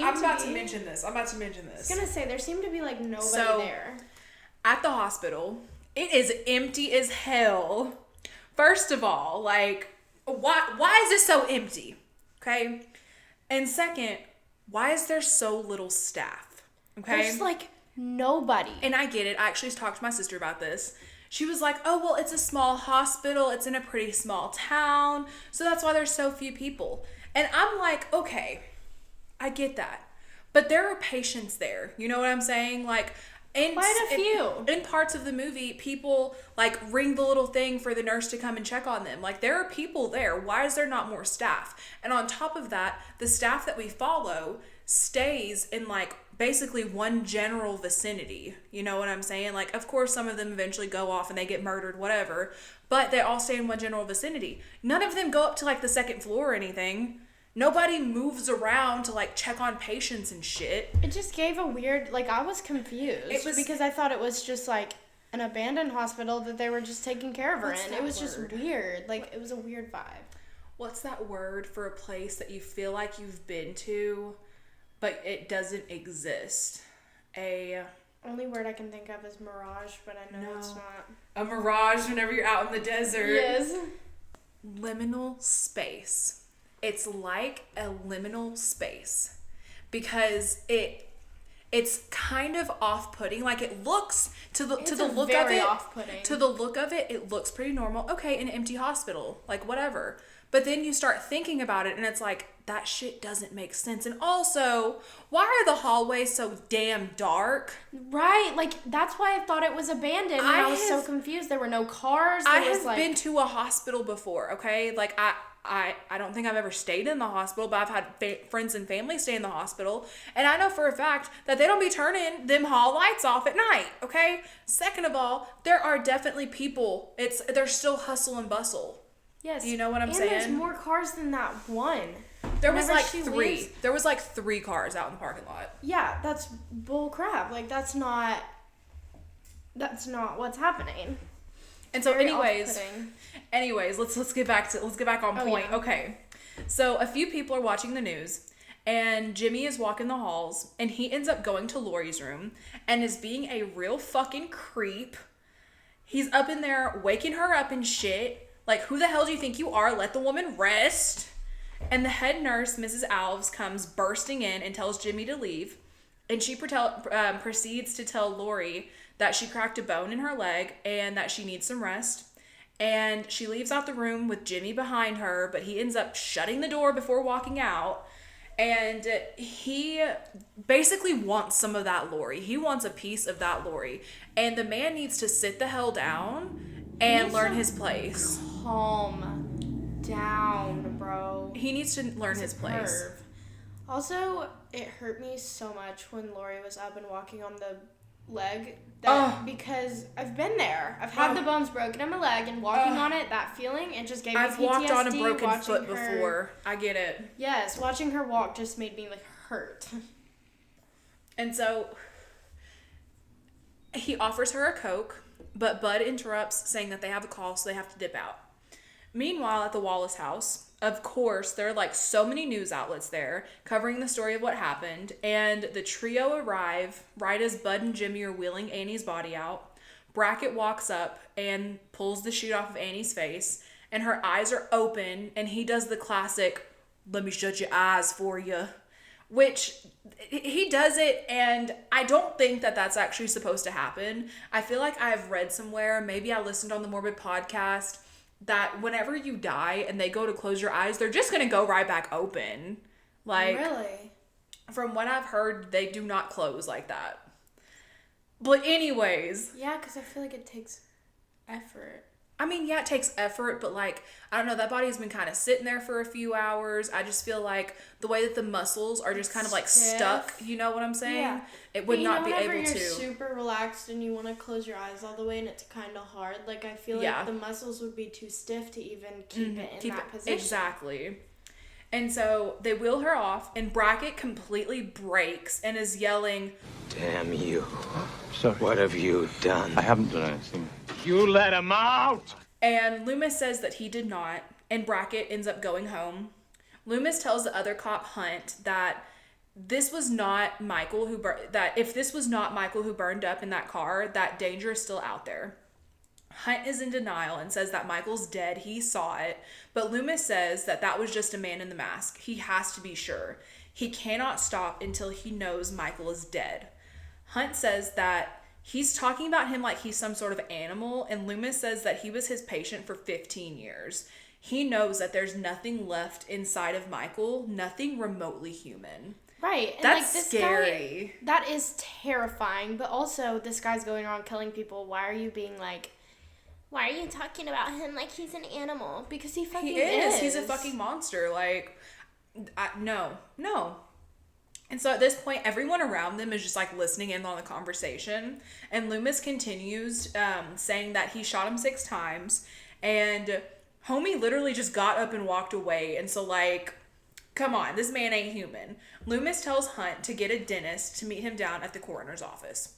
I'm about to mention this. I was gonna say, there seemed to be like nobody there. At the hospital, it is empty as hell. First of all, like, why is it so empty? Okay? And second, why is there so little staff? Okay? There's like nobody. And I get it. I actually talked to my sister about this. She was like, oh, well, it's a small hospital. It's in a pretty small town. So that's why there's so few people. And I'm like, okay, I get that. But there are patients there. You know what I'm saying? Like, Quite a few. In parts of the movie, people like ring the little thing for the nurse to come and check on them. Like, there are people there. Why is there not more staff? And on top of that, the staff that we follow stays in like basically one general vicinity. You know what I'm saying? Like, of course, some of them eventually go off and they get murdered, whatever. But they all stay in one general vicinity. None of them go up to like the second floor or anything. Nobody moves around to like check on patients and shit. It just gave a weird, like, I was confused. It was because I thought it was just like an abandoned hospital that they were just taking care of her in. It was just weird. Like, it was a weird vibe. What's that word for a place that you feel like you've been to, but it doesn't exist? Only word I can think of is mirage, but I know it's not. A mirage whenever you're out in the desert. Yes. Liminal space. It's like a liminal space because it's kind of off-putting. Like, it looks to the look of it. Off-putting. To the look of it, it looks pretty normal. Okay, an empty hospital, like whatever. But then you start thinking about it, and it's like, that shit doesn't make sense. And also, why are the hallways so damn dark? Right, like, that's why I thought it was abandoned, and I was so confused. There were no cars. I have been to a hospital before, okay? Like, I don't think I've ever stayed in the hospital, but I've had friends and family stay in the hospital, and I know for a fact that they don't be turning them hall lights off at night, okay? Second of all, there are definitely people. There's still hustle and bustle. Yes. You know what I'm saying? And there's more cars than that one. There was like three. There was like 3 cars out in the parking lot. Yeah, that's bull crap. Like, that's not what's happening. And so anyways, let's get back on point. Yeah. Okay. So a few people are watching the news, and Jimmy is walking the halls, and he ends up going to Laurie's room and is being a real fucking creep. He's up in there waking her up and shit. Like, who the hell do you think you are? Let the woman rest. And the head nurse, Mrs. Alves, comes bursting in and tells Jimmy to leave. And she proceeds to tell Laurie that she cracked a bone in her leg and that she needs some rest. And she leaves out the room with Jimmy behind her, but he ends up shutting the door before walking out. And he basically wants some of that Laurie. He wants a piece of that Laurie. And the man needs to sit the hell down and learn his place. Calm down, bro. He needs to learn his place. Also, it hurt me so much when Laurie was up and walking on the leg. Because I've been there. I've had the bones broken in my leg, and walking on it, that feeling, it just gave me PTSD. I've walked on a broken foot before. I get it. Yes, watching her walk just made me like hurt. And so he offers her a Coke, but Bud interrupts, saying that they have a call, so they have to dip out. Meanwhile, at the Wallace house, of course, there are like so many news outlets there covering the story of what happened, and the trio arrive right as Bud and Jimmy are wheeling Annie's body out. Brackett walks up and pulls the sheet off of Annie's face, and her eyes are open, and he does the classic, "Let me shut your eyes for you," which he does it, and I don't think that that's actually supposed to happen. I feel like I've read somewhere, maybe I listened on the Morbid podcast, that whenever you die and they go to close your eyes, they're just going to go right back open. Like, really? From what I've heard, they do not close like that. But anyways. Yeah, because I feel like it takes effort. I mean, yeah, it takes effort, but like, I don't know, that body's been kind of sitting there for a few hours. I just feel like the way that the muscles are just kind of like stuck, you know what I'm saying? Yeah. It would not be able Whenever to. you're super relaxed and you want to close your eyes all the way and it's kind of hard, like I feel like the muscles would be too stiff to even keep it in that position. Exactly. And so they wheel her off, and Brackett completely breaks and is yelling, Damn you. Sorry. What have you done? I haven't done anything. You let him out! and Loomis says that he did not, and Brackett ends up going home. Loomis tells the other cop, Hunt, that this was not Michael that if this was not Michael who burned up in that car, that danger is still out there. Hunt is in denial and says that Michael's dead. He saw it. But Loomis says that that was just a man in the mask. He has to be sure. He cannot stop until he knows Michael is dead. Hunt says that he's talking about him like he's some sort of animal, and Loomis says that he was his patient for 15 years. He knows that there's nothing left inside of Michael, nothing remotely human. Right. And That's like, this scary. Guy, that is terrifying. But also, this guy's going around killing people. Why are you being like, why are you talking about him like he's an animal? Because he fucking is. He's a fucking monster. Like, no. And so at this point, everyone around them is just like listening in on the conversation. And Loomis continues saying that he shot him 6 times. And homie literally just got up and walked away. And so like, come on, this man ain't human. Loomis tells Hunt to get a dentist to meet him down at the coroner's office.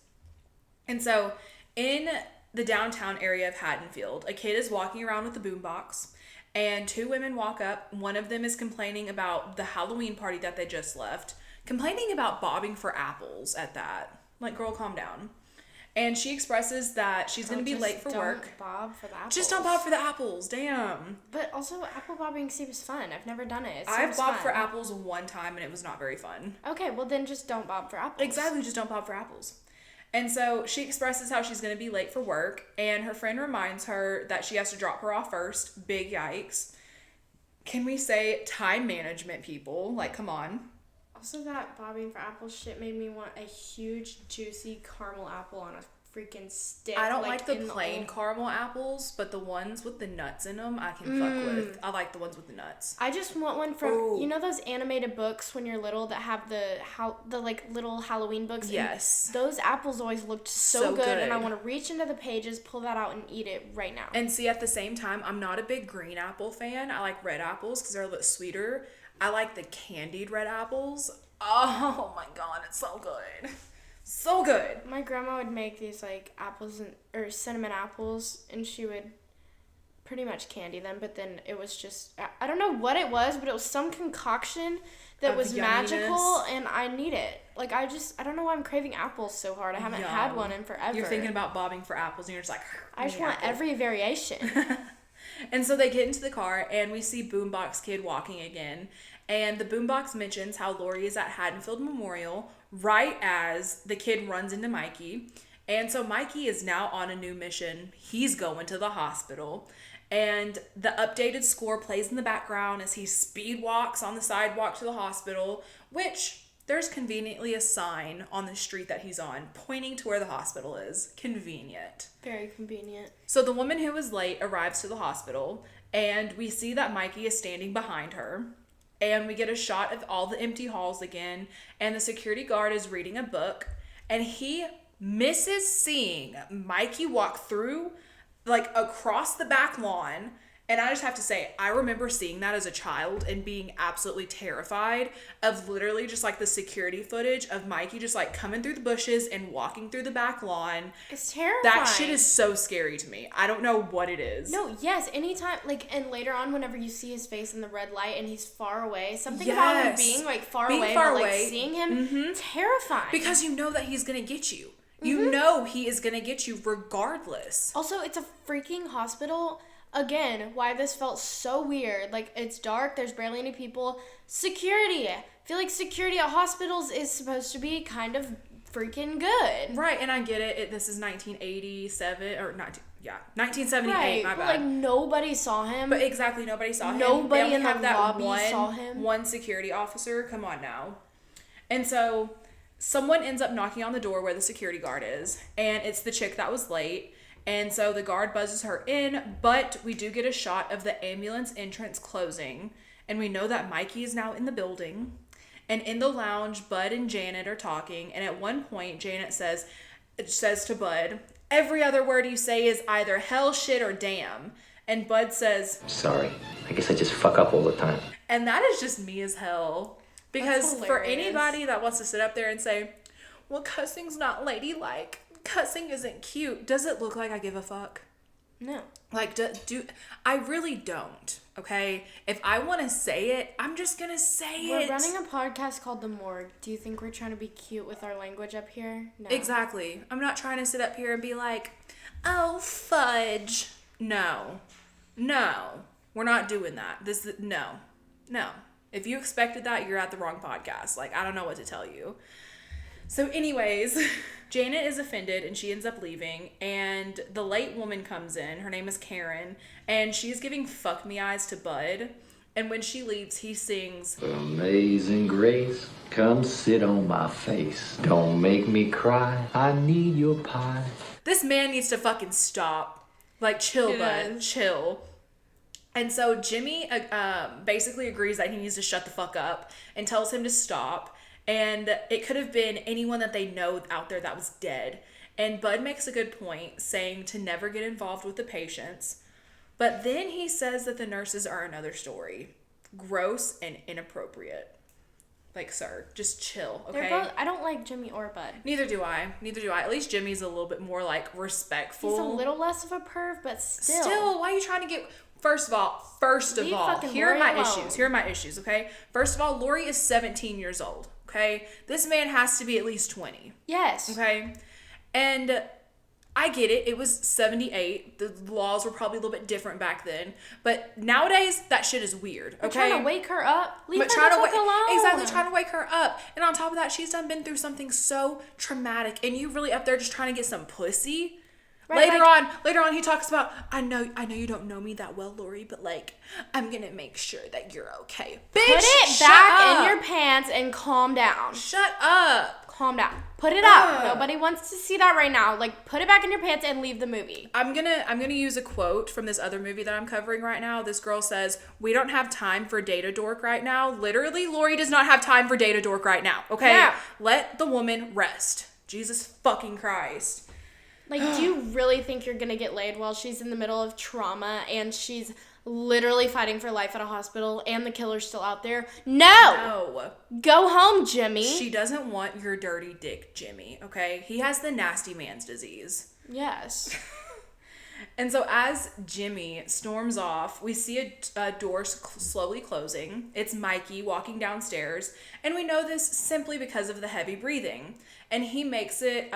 And so in the downtown area of Haddonfield, a kid is walking around with a boombox, and 2 women walk up. One of them is complaining about the Halloween party that they just left, complaining about bobbing for apples at that. Like, girl, calm down. And she expresses that she's going to be late for work. Bob for the apples. Just don't bob for the apples, damn. But also, apple bobbing seems fun. I've never done it. I've bobbed for apples one time, and it was not very fun. Okay, well then just don't bob for apples. Exactly, just don't bob for apples. And so she expresses how she's going to be late for work, and her friend reminds her that she has to drop her off first. Big yikes. Can we say time management, people? Like, come on. Also, that bobbing for apples shit made me want a huge, juicy caramel apple on a freaking stick. I don't like the plain caramel apples, but the ones with the nuts in them, I can fuck with. I like the ones with the nuts. I just want one from, you know those animated books when you're little that have the like little Halloween books? Yes. Those apples always looked so good, and I want to reach into the pages, pull that out, and eat it right now. And see, at the same time, I'm not a big green apple fan. I like red apples because they're a little sweeter. I like the candied red apples. Oh my god, it's so good. So good. My grandma would make these like apples or cinnamon apples, and she would pretty much candy them, but then it was just, I don't know what it was, but it was some concoction that was magical, and I need it. Like, I don't know why I'm craving apples so hard. I haven't had one in forever. You're thinking about bobbing for apples, and you're just like, I just want every variation. And so they get into the car, and we see Boombox Kid walking again. And the boombox mentions how Laurie is at Haddonfield Memorial right as the kid runs into Mikey. And so Mikey is now on a new mission. He's going to the hospital. And the updated score plays in the background as he speed walks on the sidewalk to the hospital, which there's conveniently a sign on the street that he's on pointing to where the hospital is. Convenient. Very convenient. So the woman who was late arrives to the hospital, and we see that Mikey is standing behind her. And we get a shot of all the empty halls again, and the security guard is reading a book, and he misses seeing Mikey walk through, like, across the back lawn. And I just have to say, I remember seeing that as a child and being absolutely terrified of literally just like the security footage of Mikey just like coming through the bushes and walking through the back lawn. It's terrifying. That shit is so scary to me. I don't know what it is. No, yes, anytime, like, and later on whenever you see his face in the red light and he's far away, something about him being like far away, like seeing him, terrifying. Because you know that he's gonna get you. You know he is gonna get you regardless. Also, it's a freaking hospital. Again, why this felt so weird. Like, it's dark, there's barely any people. Security. I feel like security at hospitals is supposed to be kind of freaking good. Right, and I get it. This is 1987, or 1978, right, my bad. Like, nobody saw him. But exactly, nobody saw him. Nobody in the lobby saw him. One security officer, come on now. And so, someone ends up knocking on the door where the security guard is, and it's the chick that was late. And so the guard buzzes her in, but we do get a shot of the ambulance entrance closing. And we know that Mikey is now in the building. And in the lounge, Bud and Janet are talking. And at one point, Janet says to Bud, every other word you say is either hell, shit, or damn. And Bud says, sorry, I guess I just fuck up all the time. And that is just me as hell. Because for anybody that wants to sit up there and say, well, cussing's not ladylike, cussing isn't cute, does it look like I give a fuck? No. Like, I really don't, okay? If I want to say it, I'm just going to say it. We're running a podcast called The Morgue. Do you think we're trying to be cute with our language up here? No. Exactly. I'm not trying to sit up here and be like, oh, fudge. No. We're not doing that. No. If you expected that, you're at the wrong podcast. Like, I don't know what to tell you. So anyways, Janet is offended and she ends up leaving, and the late woman comes in. Her name is Karen, and she's giving fuck me eyes to Bud. And when she leaves, he sings, Amazing grace, come sit on my face. Don't make me cry, I need your pie. This man needs to fucking stop. Like, chill, Bud, chill. And so Jimmy basically agrees that he needs to shut the fuck up and tells him to stop. And it could have been anyone that they know out there that was dead. And Bud makes a good point, saying to never get involved with the patients. But then he says that the nurses are another story. Gross and inappropriate. Like, sir, just chill, okay? I don't like Jimmy or Bud. Neither do I. At least Jimmy's a little bit more, like, respectful. He's a little less of a perv, but still. Still, why are you trying to get... First of all, here are my issues, okay? First of all, Laurie is 17 years old, okay? This man has to be at least 20. Yes. Okay? And I get it. It was 78. The laws were probably a little bit different back then. But nowadays, that shit is weird, okay? But trying to wake her up? Leave her the fuck alone. Exactly, trying to wake her up. And on top of that, she's been through something so traumatic. And you really up there just trying to get some pussy? Right, later on, he talks about, I know you don't know me that well, Laurie, but like, I'm gonna make sure that you're okay. Bitch, put it back in your pants and calm down. Shut up. Calm down. Put it up. Nobody wants to see that right now. Like, put it back in your pants and leave the movie. I'm gonna use a quote from this other movie that I'm covering right now. This girl says, "We don't have time for data dork right now." Literally, Laurie does not have time for data dork right now. Okay, yeah. Let the woman rest. Jesus fucking Christ. Like, do you really think you're gonna get laid while she's in the middle of trauma and she's literally fighting for life at a hospital and the killer's still out there? No! Go home, Jimmy. She doesn't want your dirty dick, Jimmy, okay? He has the nasty man's disease. Yes. And so as Jimmy storms off, we see a door slowly closing. It's Mikey walking downstairs, and we know this simply because of the heavy breathing. And he makes it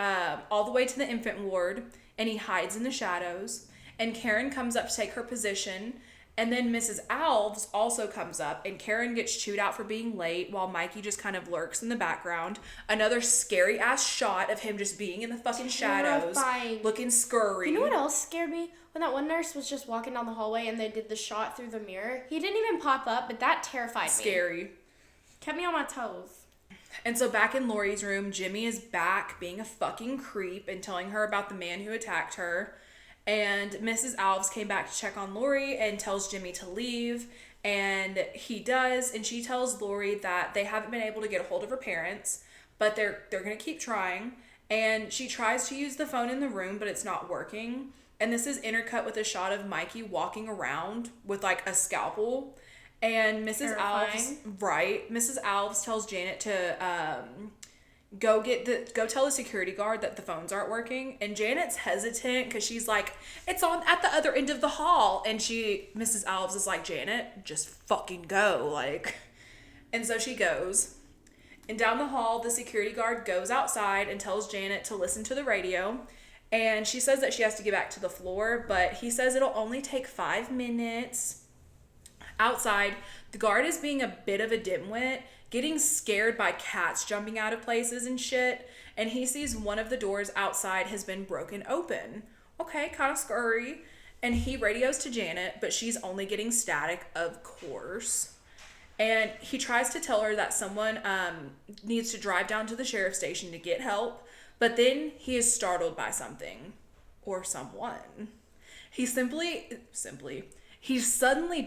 all the way to the infant ward, and he hides in the shadows. And Karen comes up to take her position, and then Mrs. Alves also comes up, and Karen gets chewed out for being late while Mikey just kind of lurks in the background. Another scary ass shot of him just being in the fucking shadows, looking scurry. You know what else scared me? When that one nurse was just walking down the hallway and they did the shot through the mirror. He didn't even pop up, but that terrified me. Scary. Kept me on my toes. And so back in Laurie's room, Jimmy is back being a fucking creep and telling her about the man who attacked her. And Mrs. Alves came back to check on Laurie and tells Jimmy to leave. And he does. And she tells Laurie that they haven't been able to get a hold of her parents, but they're going to keep trying. And she tries to use the phone in the room, but it's not working. And this is intercut with a shot of Mikey walking around with like a scalpel. And Mrs. Alves tells Janet to go tell the security guard that the phones aren't working. And Janet's hesitant because she's like, it's on at the other end of the hall. And Mrs. Alves is like, Janet, just fucking go. Like, and so she goes. And down the hall, the security guard goes outside and tells Janet to listen to the radio. And she says that she has to get back to the floor, but he says it'll only take 5 minutes. Outside, the guard is being a bit of a dimwit, getting scared by cats jumping out of places and shit, and he sees one of the doors outside has been broken open. Okay, kind of scary. And he radios to Janet, but she's only getting static, of course. And he tries to tell her that someone needs to drive down to the sheriff's station to get help, but then he is startled by something. or someone. He's suddenly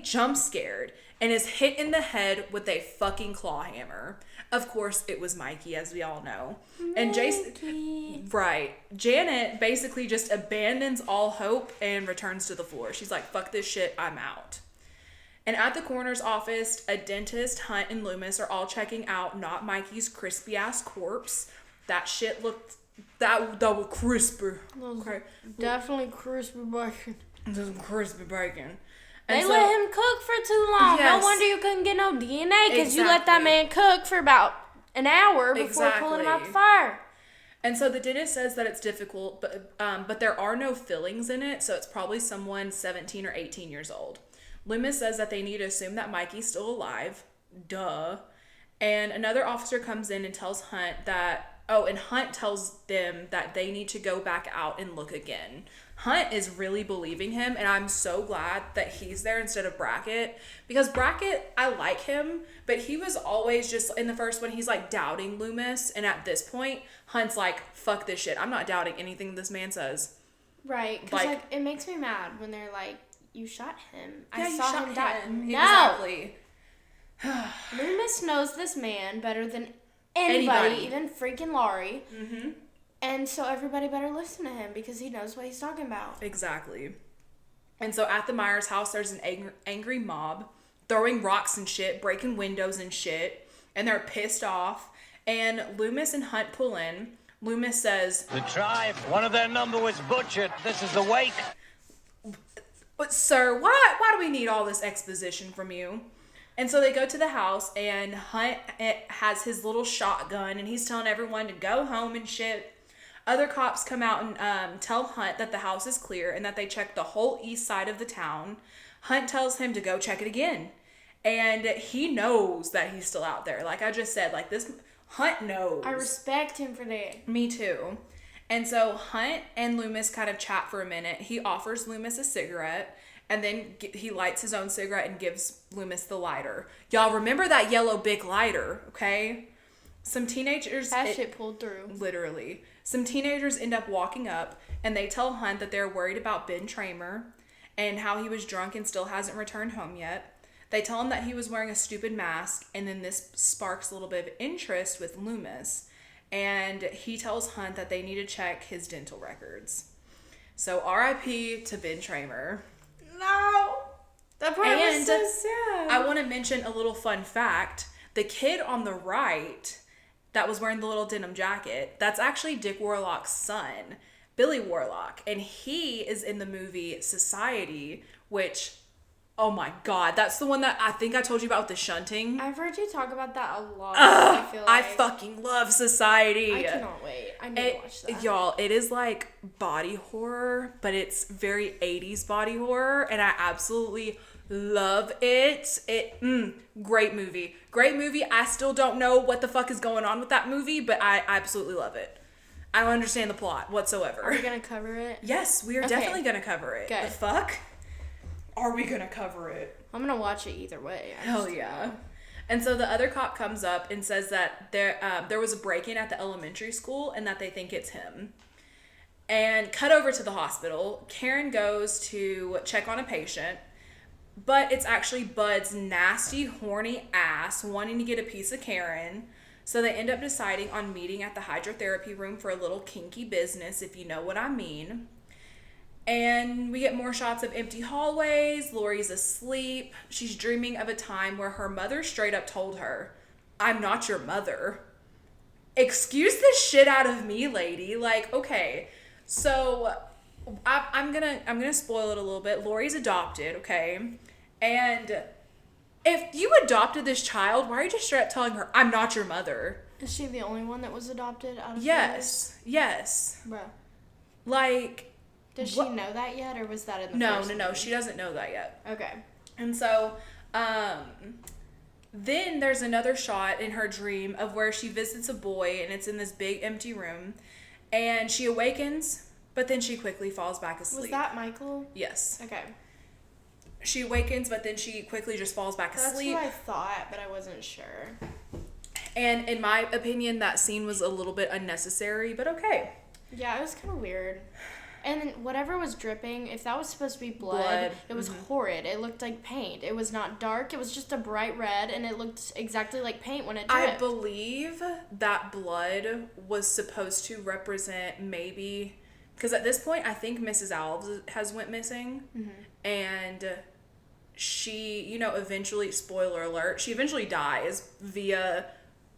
jump scared and is hit in the head with a fucking claw hammer. Of course, it was Mikey, as we all know. And Janet basically just abandons all hope and returns to the floor. She's like, fuck this shit, I'm out. And at the coroner's office, a dentist, Hunt, and Loomis are all checking out not Mikey's crispy ass corpse. That shit looked that was crispy. Okay. Definitely crispy bacon. Some crispy bacon. They let him cook for too long. Yes. No wonder you couldn't get no DNA because you let that man cook for about an hour before pulling him out the fire. And so the dentist says that it's difficult, but there are no fillings in it, so it's probably someone 17 or 18 years old. Loomis says that they need to assume that Mikey's still alive. Duh. And another officer comes in and tells Hunt that, and Hunt tells them that they need to go back out and look again. Hunt is really believing him, and I'm so glad that he's there instead of Brackett, because Brackett, I like him, but he was always just, in the first one, he's like doubting Loomis, and at this point, Hunt's like, fuck this shit, I'm not doubting anything this man says. Right, because like it makes me mad when they're like, you shot him. Yeah, I saw him die. No! Exactly. Loomis knows this man better than anybody. Even freaking Laurie. Mm-hmm. And so everybody better listen to him because he knows what he's talking about. Exactly. And so at the Myers house, there's an angry mob throwing rocks and shit, breaking windows and shit, and they're pissed off. And Loomis and Hunt pull in. Loomis says, "The tribe, one of their number was butchered. This is the wake." "But sir, why do we need all this exposition from you?" And so they go to the house, and Hunt has his little shotgun, and he's telling everyone to go home and shit. Other cops come out and tell Hunt that the house is clear and that they checked the whole east side of the town. Hunt tells him to go check it again. And he knows that he's still out there. Like I just said, like this, Hunt knows. I respect him for that. Me too. And so Hunt and Loomis kind of chat for a minute. He offers Loomis a cigarette, and then he lights his own cigarette and gives Loomis the lighter. Y'all remember that yellow Bic lighter, okay? Some teenagers... That shit pulled through. Literally. Some teenagers end up walking up, and they tell Hunt that they're worried about Ben Tramer and how he was drunk and still hasn't returned home yet. They tell him that he was wearing a stupid mask, and then this sparks a little bit of interest with Loomis. And he tells Hunt that they need to check his dental records. So R.I.P. to Ben Tramer. No! That part was so sad. I want to mention a little fun fact. The kid on the right that was wearing the little denim jacket, that's actually Dick Warlock's son, Billy Warlock. And he is in the movie Society, which, oh my God, that's the one that I think I told you about with the shunting. I've heard you talk about that a lot. I feel like I fucking love Society. I cannot wait. I need to watch that. Y'all, it is like body horror, but it's very 80s body horror, and I absolutely love it. Great movie. Great movie. I still don't know what the fuck is going on with that movie, but I absolutely love it. I don't understand the plot whatsoever. Are we gonna cover it? Yes, we are definitely gonna cover it. Good. The fuck? Are we gonna cover it? I'm gonna watch it either way. Hell yeah. And so the other cop comes up and says that there was a break-in at the elementary school and that they think it's him. And cut over to the hospital. Karen goes to check on a patient, but it's actually Bud's nasty, horny ass wanting to get a piece of Karen. So they end up deciding on meeting at the hydrotherapy room for a little kinky business, if you know what I mean. And we get more shots of empty hallways. Laurie's asleep. She's dreaming of a time where her mother straight up told her, "I'm not your mother." Excuse the shit out of me, lady. Like, okay. So I'm gonna spoil it a little bit. Laurie's adopted, okay? And if you adopted this child, why are you just straight up telling her, "I'm not your mother"? Is she the only one that was adopted out of Yes. Bro. Like, does she know that yet, or was that in the first No, movie? she doesn't know that yet. Okay. And so, then there's another shot in her dream of where she visits a boy, and it's in this big empty room, and she awakens, but then she quickly falls back asleep. Was that Michael? Yes. Okay. She awakens, but then she quickly just falls back asleep. That's what I thought, but I wasn't sure. And in my opinion, that scene was a little bit unnecessary, but okay. Yeah, it was kind of weird. And then whatever was dripping, if that was supposed to be blood. It was horrid. It looked like paint. It was not dark. It was just a bright red, and it looked exactly like paint when it dripped. I believe that blood was supposed to represent maybe... Because at this point, I think Mrs. Alves has went missing. And she, you know, eventually, spoiler alert, she eventually dies via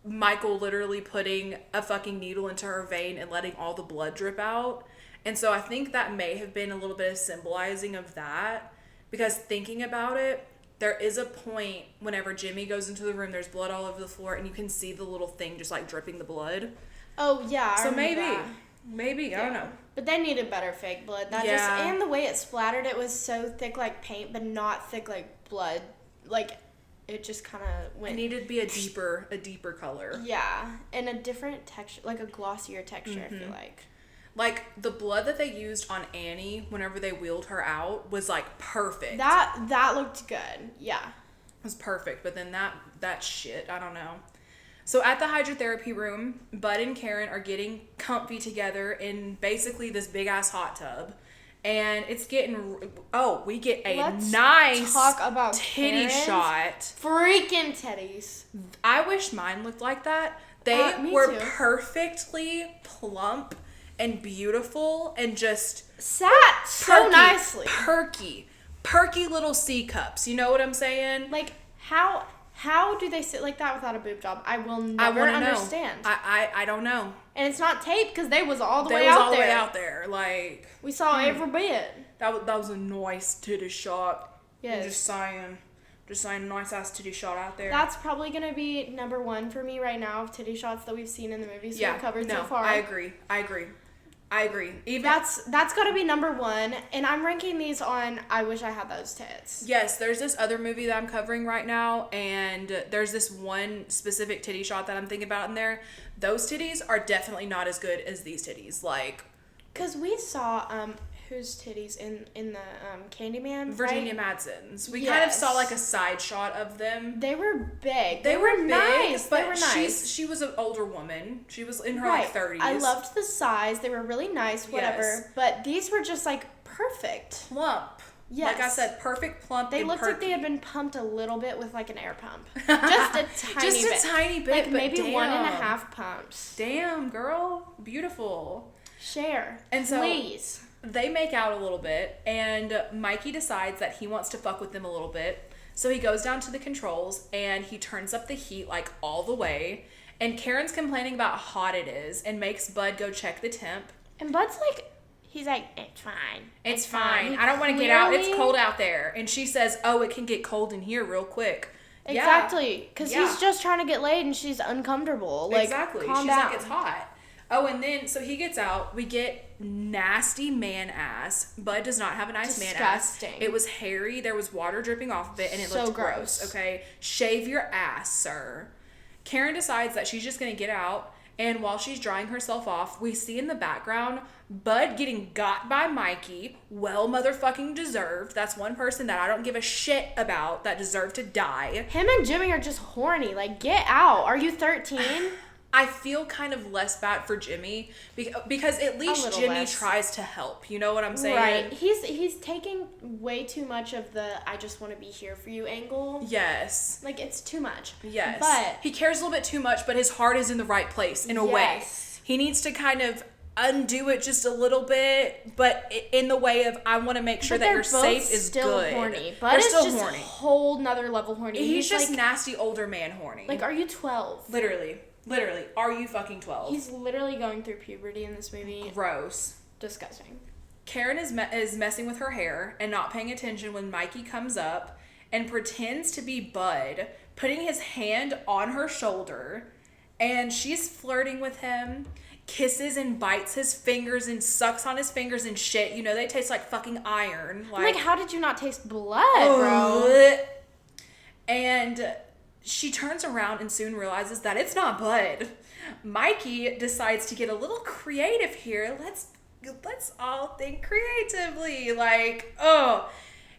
Michael literally putting a fucking needle into her vein and letting all the blood drip out. And so I think that may have been a little bit of symbolizing of that. Because thinking about it, there is a point whenever Jimmy goes into the room, there's blood all over the floor, and you can see the little thing just like dripping the blood. Oh, yeah. So maybe, I don't know. But they needed better fake blood. And the way it splattered, it was so thick like paint, but not thick like blood. Like, it just kind of went... It needed to be a deeper color. Yeah, and a different texture, like a glossier texture, I feel like. Like, the blood that they used on Annie whenever they wheeled her out was, like, perfect. That looked good, yeah. It was perfect, but then that shit, I don't know. So at the hydrotherapy room, Bud and Karen are getting comfy together in basically this big-ass hot tub. And it's getting... Oh, we get a nice talk about titty Karen's shot. Freaking titties. I wish mine looked like that. They were perfectly plump and beautiful and just... Sat so nicely. Perky little C cups. You know what I'm saying? Like, how do they sit like that without a boob job? I will never understand. I don't know. And it's not taped because they was all the way out there. Like, we saw every bit. That was a nice titty shot. Yes. Just saying, nice ass titty shot out there. That's probably gonna be number one for me right now of titty shots that we've seen in the movies we've covered so far. I agree. Even that's gotta be number one, and I'm ranking these on I wish I had those tits. Yes, there's this other movie that I'm covering right now, and there's this one specific titty shot that I'm thinking about in there. Those titties are definitely not as good as these titties. Like, cause we saw whose titties in the Candyman, Virginia Madsen's. We kind of saw like a side shot of them. They were big. They were nice. But they were nice. She was an older woman. She was in her like 30s. I loved the size. They were really nice, whatever. Yes. But these were just like perfect. Plump. Yes. Like I said, perfect, plump, They and looked perky. like they had been pumped a little bit with like an air pump. Just a tiny bit. Like but maybe damn. 1.5 pumps. Damn, girl. Beautiful. Share. And so, please. They make out a little bit, and Mikey decides that he wants to fuck with them a little bit. So he goes down to the controls, and he turns up the heat, like, all the way. And Karen's complaining about how hot it is, and makes Bud go check the temp. And Bud's like, he's like, it's fine. It's fine. I don't want to get out. It's cold out there. And she says, oh, it can get cold in here real quick. Exactly. Because he's just trying to get laid, and she's uncomfortable. Like, exactly. Calm She's down. like, it's hot. Oh, and then, so he gets out. We get nasty man ass. Bud does not have a nice man ass. Disgusting. It was hairy. There was water dripping off of it, and it looked gross. Okay? Shave your ass, sir. Karen decides that she's just going to get out, and while she's drying herself off, we see in the background Bud getting got by Mikey. Well motherfucking deserved. That's one person that I don't give a shit about that deserved to die. Him and Jimmy are just horny. Like, get out. Are you 13? I feel kind of less bad for Jimmy because at least Jimmy tries to help. You know what I'm saying? Right. He's taking way too much of the I just want to be here for you angle. Yes. Like, it's too much. Yes. But he cares a little bit too much, but his heart is in the right place in a way. He needs to kind of undo it just a little bit, but in the way of I want to make sure that you're safe is still good. Horny. But they're it's still just horny. A whole nother level horny. He's just like, nasty older man horny. Like, are you 12? Literally, are you fucking 12? He's literally going through puberty in this movie. Gross. Disgusting. Karen is messing with her hair and not paying attention when Mikey comes up and pretends to be Bud, putting his hand on her shoulder, and she's flirting with him, kisses and bites his fingers and sucks on his fingers and shit. You know, they taste like fucking iron. Like how did you not taste blood, bro? And she turns around and soon realizes that it's not Bud. Mikey decides to get a little creative here. Let's all think creatively. Like,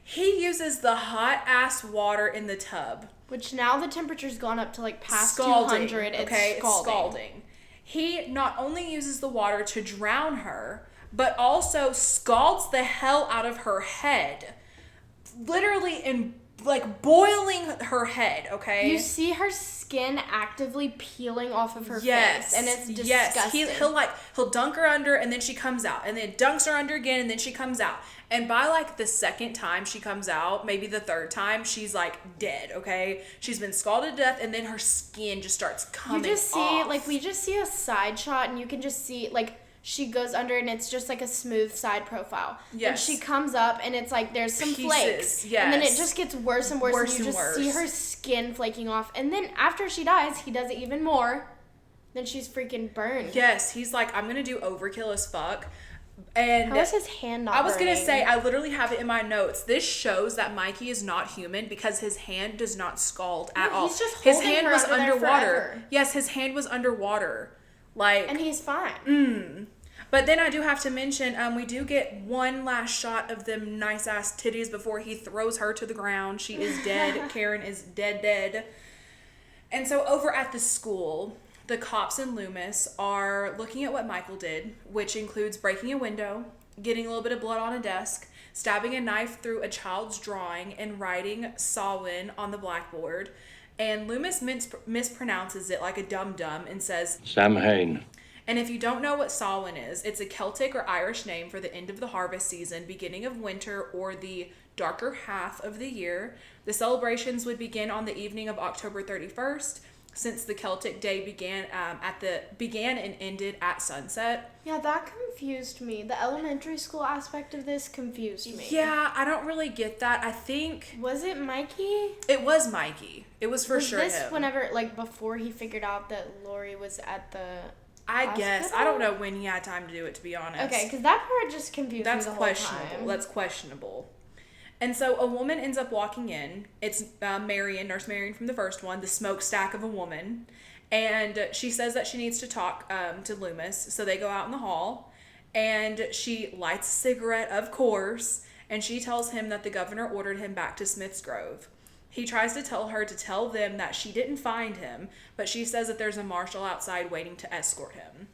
he uses the hot ass water in the tub. Which now the temperature's gone up to like past scalding, 200. Okay, it's scalding. He not only uses the water to drown her, but also scalds the hell out of her head. Literally in like boiling her head, okay? You see her skin actively peeling off of her face, and it's disgusting. Yes, he'll dunk her under, and then she comes out, and then dunks her under again, and then she comes out. And by like the second time she comes out, maybe the third time, she's like dead, okay? She's been scalded to death, and then her skin just starts coming off. We just see a side shot, and you can just see, like, she goes under, and it's just like a smooth side profile. Yes. And she comes up, and it's like there's some flakes. Yes. And then it just gets worse and worse, and you just see her skin flaking off. And then after she dies, he does it even more. Then she's freaking burned. Yes, he's like, I'm gonna do overkill as fuck. And how is his hand not I was burning? gonna say, I literally have it in my notes. This shows that Mikey is not human because his hand does not scald at all. He's just his holding hand her was under there underwater. forever. Yes, his hand was underwater. Like, and he's fine. But then I do have to mention, we do get one last shot of them nice ass titties before he throws her to the ground. She is dead. Karen is dead. And so over at the school, the cops in Loomis are looking at what Michael did, which includes breaking a window, getting a little bit of blood on a desk, stabbing a knife through a child's drawing, and writing Samhain on the blackboard. And Loomis mispronounces it like a dum-dum and says Samhain. And if you don't know what Samhain is, it's a Celtic or Irish name for the end of the harvest season, beginning of winter, or the darker half of the year. The celebrations would begin on the evening of October 31st, since the Celtic day began and ended at sunset. Yeah, that confused me. The elementary school aspect of this confused me. Yeah, I don't really get that. I think... Was it Mikey? It was Mikey. It was for sure him. Was this whenever, like, before he figured out that Laurie was at the... I guess. I don't know when he had time to do it, to be honest. Okay, because that part just confused me the whole questionable. time. That's questionable. And so a woman ends up walking in. It's Nurse Marion from the first one, the smokestack of a woman. And she says that she needs to talk to Loomis. So they go out in the hall. And she lights a cigarette, of course. And she tells him that the governor ordered him back to Smith's Grove. He tries to tell her to tell them that she didn't find him, but she says that there's a marshal outside waiting to escort him.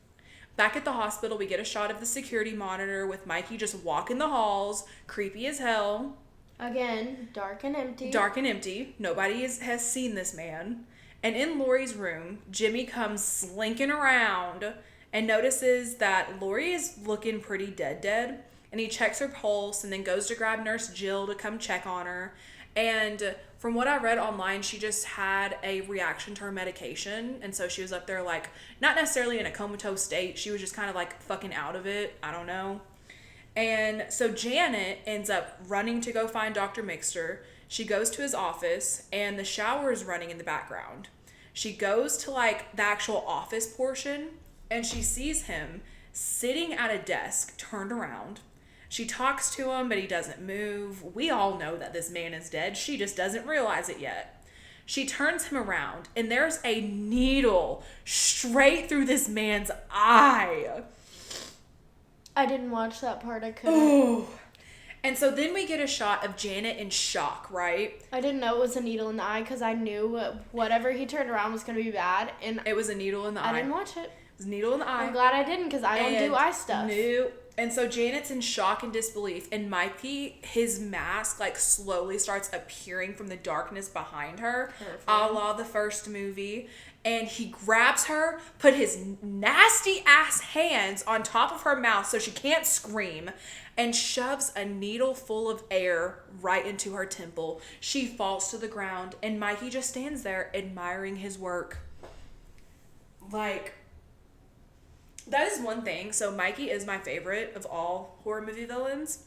Back at the hospital, we get a shot of the security monitor with Mikey just walking the halls, creepy as hell. Again, dark and empty. Dark and empty. Nobody has seen this man. And in Laurie's room, Jimmy comes slinking around and notices that Laurie is looking pretty dead. And he checks her pulse and then goes to grab Nurse Jill to come check on her. And from what I read online, she just had a reaction to her medication. And so she was up there, like, not necessarily in a comatose state. She was just kind of, like, fucking out of it. I don't know. And so Janet ends up running to go find Dr. Mixter. She goes to his office, and the shower is running in the background. She goes to, like, the actual office portion, and she sees him sitting at a desk, turned around. She talks to him, but he doesn't move. We all know that this man is dead. She just doesn't realize it yet. She turns him around, and there's a needle straight through this man's eye. I didn't watch that part. I couldn't. Ooh. And so then we get a shot of Janet in shock, right? I didn't know it was a needle in the eye because I knew whatever he turned around was going to be bad. And it was a needle in the eye. I didn't watch it. It was a needle in the eye. I'm glad I didn't because I don't do eye stuff. No. And so Janet's in shock and disbelief, and Mikey, his mask, like, slowly starts appearing from the darkness behind her, a la the first movie, and he grabs her, put his nasty ass hands on top of her mouth so she can't scream, and shoves a needle full of air right into her temple. She falls to the ground, and Mikey just stands there admiring his work. Like... That is one thing. So Mikey is my favorite of all horror movie villains.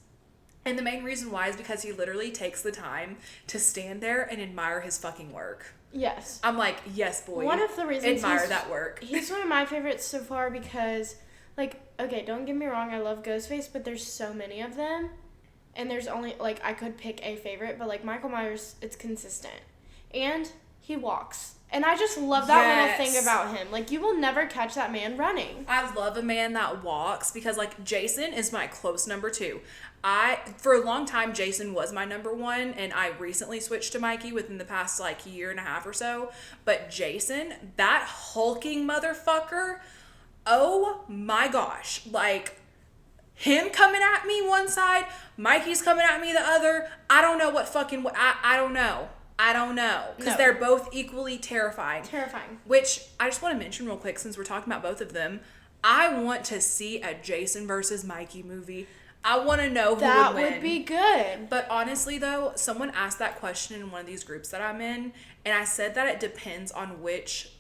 And the main reason why is because he literally takes the time to stand there and admire his fucking work. Yes. I'm like, yes, boy. One of the reasons admire that work. He's one of my favorites so far because, like, okay, don't get me wrong, I love Ghostface, but there's so many of them. And there's only, like, I could pick a favorite, but, like, Michael Myers, it's consistent. And he walks. And I just love that little thing about him. Like, you will never catch that man running. I love a man that walks because, like, Jason is my close number 2. For a long time, Jason was my number 1, and I recently switched to Mikey within the past, like, year and a half or so. But Jason, that hulking motherfucker, oh my gosh. Like, him coming at me one side, Mikey's coming at me the other. I don't know what fucking, I don't know. I don't know. Because they're both equally terrifying. Terrifying. Which, I just want to mention real quick, since we're talking about both of them, I want to see a Jason versus Mikey movie. I want to know who would win. That would be good. But honestly, though, someone asked that question in one of these groups that I'm in, and I said that it depends on which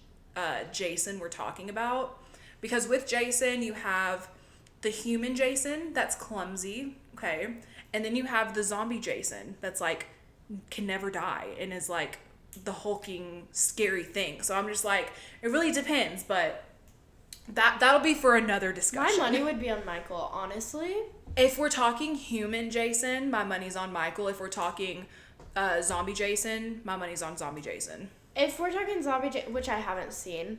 Jason we're talking about. Because with Jason, you have the human Jason that's clumsy, okay? And then you have the zombie Jason that's like, can never die and is like the hulking, scary thing. So I'm just like, it really depends, but that'll be for another discussion. My money would be on Michael, honestly. If we're talking human Jason, my money's on Michael. If we're talking zombie Jason, my money's on zombie Jason. If we're talking zombie Jason, which I haven't seen,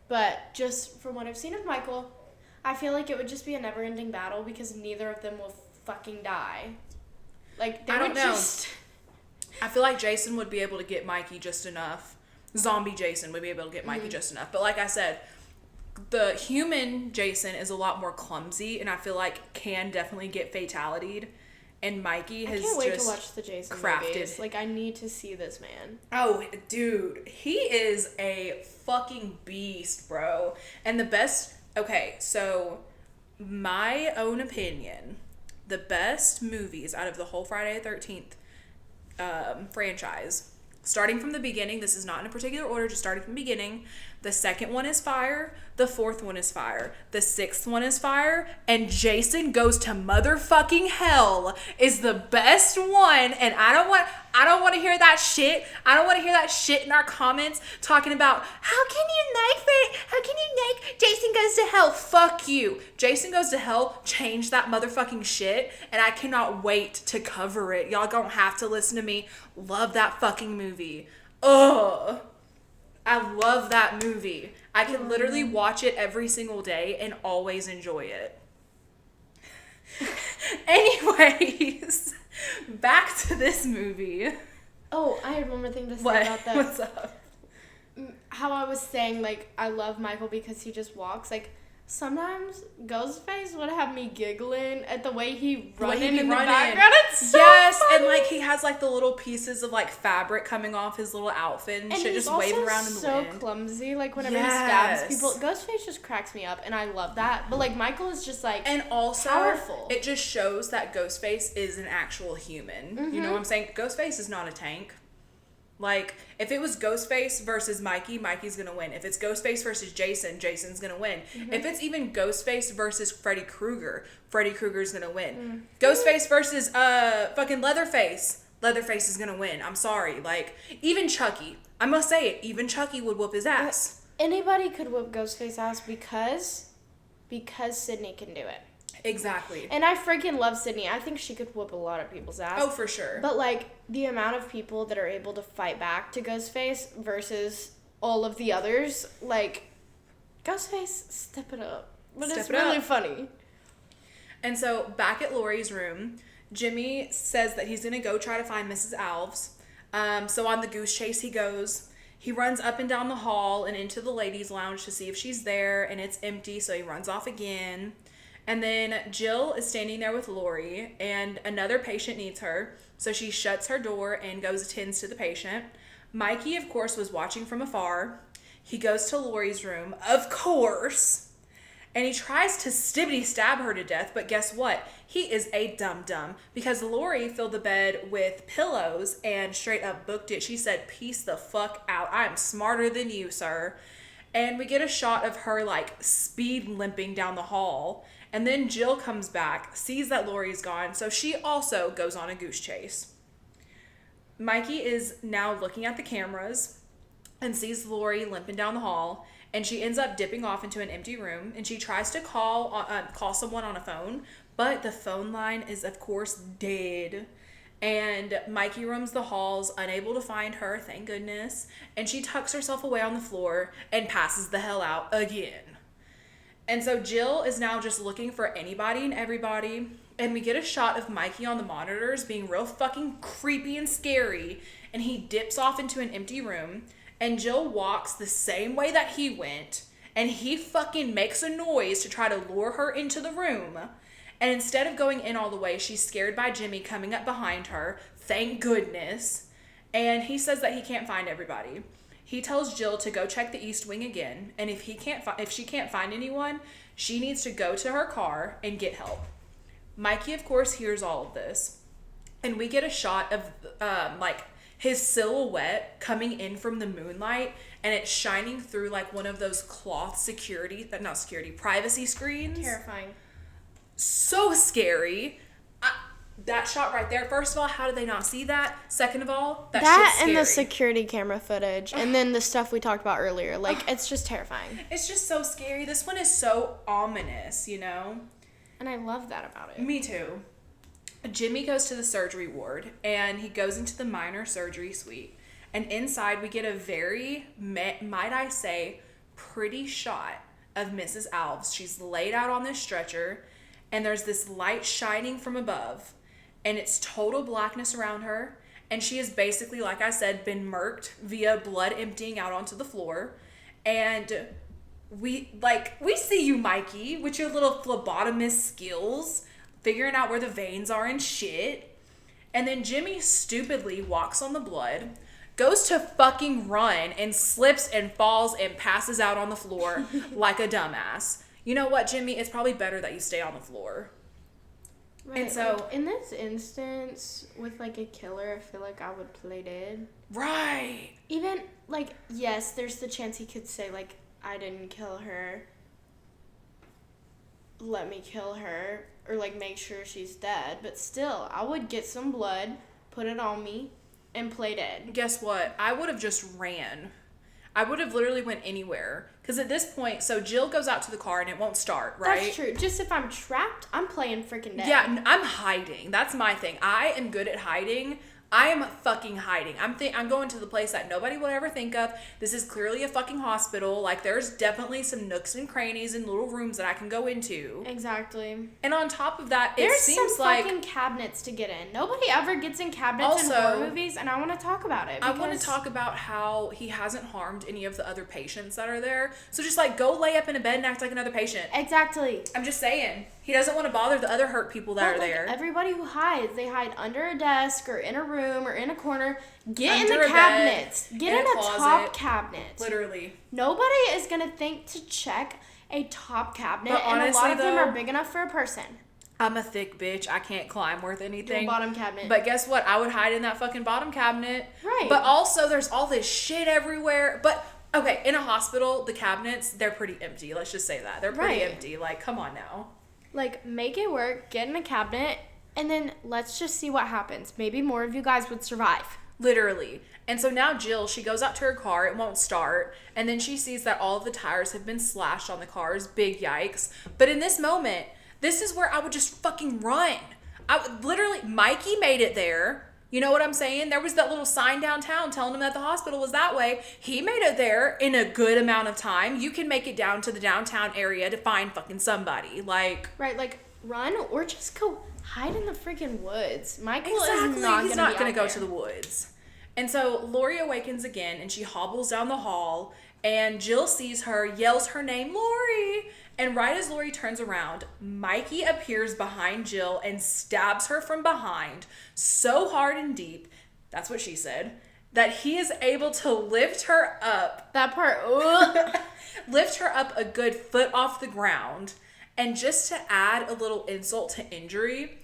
but just from what I've seen of Michael, I feel like it would just be a never-ending battle because neither of them will fucking die. Like, they would just... I feel like Jason would be able to get Mikey just enough. Zombie Jason would be able to get Mikey just enough. But like I said, the human Jason is a lot more clumsy, and I feel like can definitely get fatality'd. And Mikey has just I can't wait to watch the Jason movies. Like, I need to see this man. Oh, dude. He is a fucking beast, bro. And the best... Okay, so my own opinion, the best movies out of the whole Friday the 13th franchise, starting from the beginning, this is not in a particular order, just starting from the beginning, the second one is fire, the fourth one is fire, the sixth one is fire, and Jason Goes to Motherfucking Hell is the best one, and I don't want to hear that shit. I don't want to hear that shit in our comments talking about how can you like Jason Goes to Hell? Fuck you. Jason Goes to Hell changed that motherfucking shit, and I cannot wait to cover it. Y'all don't have to listen to me. Love that fucking movie. Ugh. I love that movie. I can literally watch it every single day and always enjoy it. Anyways, back to this movie. Oh, I had one more thing to say about that. What's up? How I was saying, like, I love Michael because he just walks. Like, sometimes Ghostface would have me giggling at the way he running in the background. It's so funny. And like he has like the little pieces of like fabric coming off his little outfit and shit, just waving around in the wind. So clumsy, like whenever he stabs people. Ghostface just cracks me up, and I love that. But like Michael is just like powerful. It just shows that Ghostface is an actual human. Mm-hmm. You know what I'm saying? Ghostface is not a tank. Like, if it was Ghostface versus Mikey, Mikey's gonna win. If it's Ghostface versus Jason, Jason's gonna win. Mm-hmm. If it's even Ghostface versus Freddy Krueger, Freddy Krueger's gonna win. Mm. Ghostface versus fucking Leatherface, Leatherface is gonna win. I'm sorry. Like, even Chucky, I must say it, even Chucky would whoop his ass. Anybody could whoop Ghostface ass because Sydney can do it. Exactly. And I freaking love Sydney. I think she could whoop a lot of people's ass. Oh, for sure. But, like, the amount of people that are able to fight back to Ghostface versus all of the others, like, Ghostface, step it up. But it's really funny. And so, back at Laurie's room, Jimmy says that he's going to go try to find Mrs. Alves. So, on the goose chase he goes. He runs up and down the hall and into the ladies' lounge to see if she's there, and it's empty, so he runs off again. And then Jill is standing there with Laurie, and another patient needs her, so she shuts her door and goes attends to the patient. Mikey, of course, was watching from afar. He goes to Laurie's room, of course, and he tries to stibbity-stab her to death, but guess what? He is a dum-dum, because Laurie filled the bed with pillows and straight up booked it. She said, "Peace the fuck out. I am smarter than you, sir." And we get a shot of her, like, speed limping down the hall. And then Jill comes back, sees that Laurie's gone, so she also goes on a goose chase. Mikey is now looking at the cameras and sees Laurie limping down the hall, and she ends up dipping off into an empty room, and she tries to call someone on a phone, but the phone line is, of course, dead. And Mikey roams the halls, unable to find her, thank goodness, and she tucks herself away on the floor and passes the hell out again. And so Jill is now just looking for anybody and everybody. And we get a shot of Mikey on the monitors being real fucking creepy and scary. And he dips off into an empty room. And Jill walks the same way that he went. And he fucking makes a noise to try to lure her into the room. And instead of going in all the way, she's scared by Jimmy coming up behind her. Thank goodness. And he says that he can't find everybody. He tells Jill to go check the East Wing again, and if she can't find anyone, she needs to go to her car and get help. Mikey, of course, hears all of this, and we get a shot of like his silhouette coming in from the moonlight, and it's shining through like one of those cloth privacy screens. Terrifying. So scary. That shot right there, first of all, how did they not see that? Second of all, that shit's scary. And the security camera footage, and then the stuff we talked about earlier. Like, it's just terrifying. It's just so scary. This one is so ominous, you know? And I love that about it. Me too. Jimmy goes to the surgery ward, and he goes into the minor surgery suite. And inside, we get a very, might I say, pretty shot of Mrs. Alves. She's laid out on this stretcher, and there's this light shining from above. And it's total blackness around her. And she has basically, like I said, been murked via blood emptying out onto the floor. And we see you, Mikey, with your little phlebotomist skills, figuring out where the veins are and shit. And then Jimmy stupidly walks on the blood, goes to fucking run, and slips and falls and passes out on the floor like a dumbass. You know what, Jimmy? It's probably better that you stay on the floor. Right, and so, like, in this instance, with, like, a killer, I feel like I would play dead. Right. Even, like, yes, there's the chance he could say, like, I didn't kill her. Let me kill her. Or, like, make sure she's dead. But still, I would get some blood, put it on me, and play dead. Guess what? I would have just ran. I would have literally went anywhere. Because at this point, so Jill goes out to the car and it won't start, right? That's true. Just if I'm trapped, I'm playing freaking dead. Yeah, I'm hiding. That's my thing. I am good at hiding. I am fucking hiding. I'm going to the place that nobody would ever think of. This is clearly a fucking hospital. Like, there's definitely some nooks and crannies and little rooms that I can go into. Exactly. And on top of that, there's it seems some like fucking cabinets to get in. Nobody ever gets in cabinets in horror movies, and I want to talk about it. I want to talk about how he hasn't harmed any of the other patients that are there. So just, like, go lay up in a bed and act like another patient. Exactly. I'm just saying. He doesn't want to bother the other hurt people that are there. Everybody who hides, they hide under a desk or in a room or in a corner. Get Under in the cabinets. Bed, get in a top cabinet. Literally. Nobody is going to think to check a top cabinet, But and honestly, a lot of them are big enough for a person. I'm a thick bitch. I can't climb worth anything. Bottom cabinet. But guess what? I would hide in that fucking bottom cabinet. Right. But also, there's all this shit everywhere. But, okay, in a hospital, the cabinets, they're pretty empty. Let's just say that. They're pretty empty. Like, come on now. Like, make it work, get in a cabinet, and then let's just see what happens. Maybe more of you guys would survive. Literally. And so now Jill, she goes out to her car, it won't start, and then she sees that all of the tires have been slashed on the cars. Big yikes. But in this moment, this is where I would just fucking run. I would literally, Mikey made it there. You know what I'm saying? There was that little sign downtown telling him that the hospital was that way. He made it there in a good amount of time. You can make it down to the downtown area to find fucking somebody. Like, right, like, run or just go hide in the freaking woods. Michael exactly. is not He's not going to go to the woods. And so Laurie awakens again and she hobbles down the hall and Jill sees her, yells her name, Laurie. And right as Laurie turns around, Mikey appears behind Jill and stabs her from behind so hard and deep, that's what she said, that he is able to lift her up. That part, lift her up a good foot off the ground. And just to add a little insult to injury,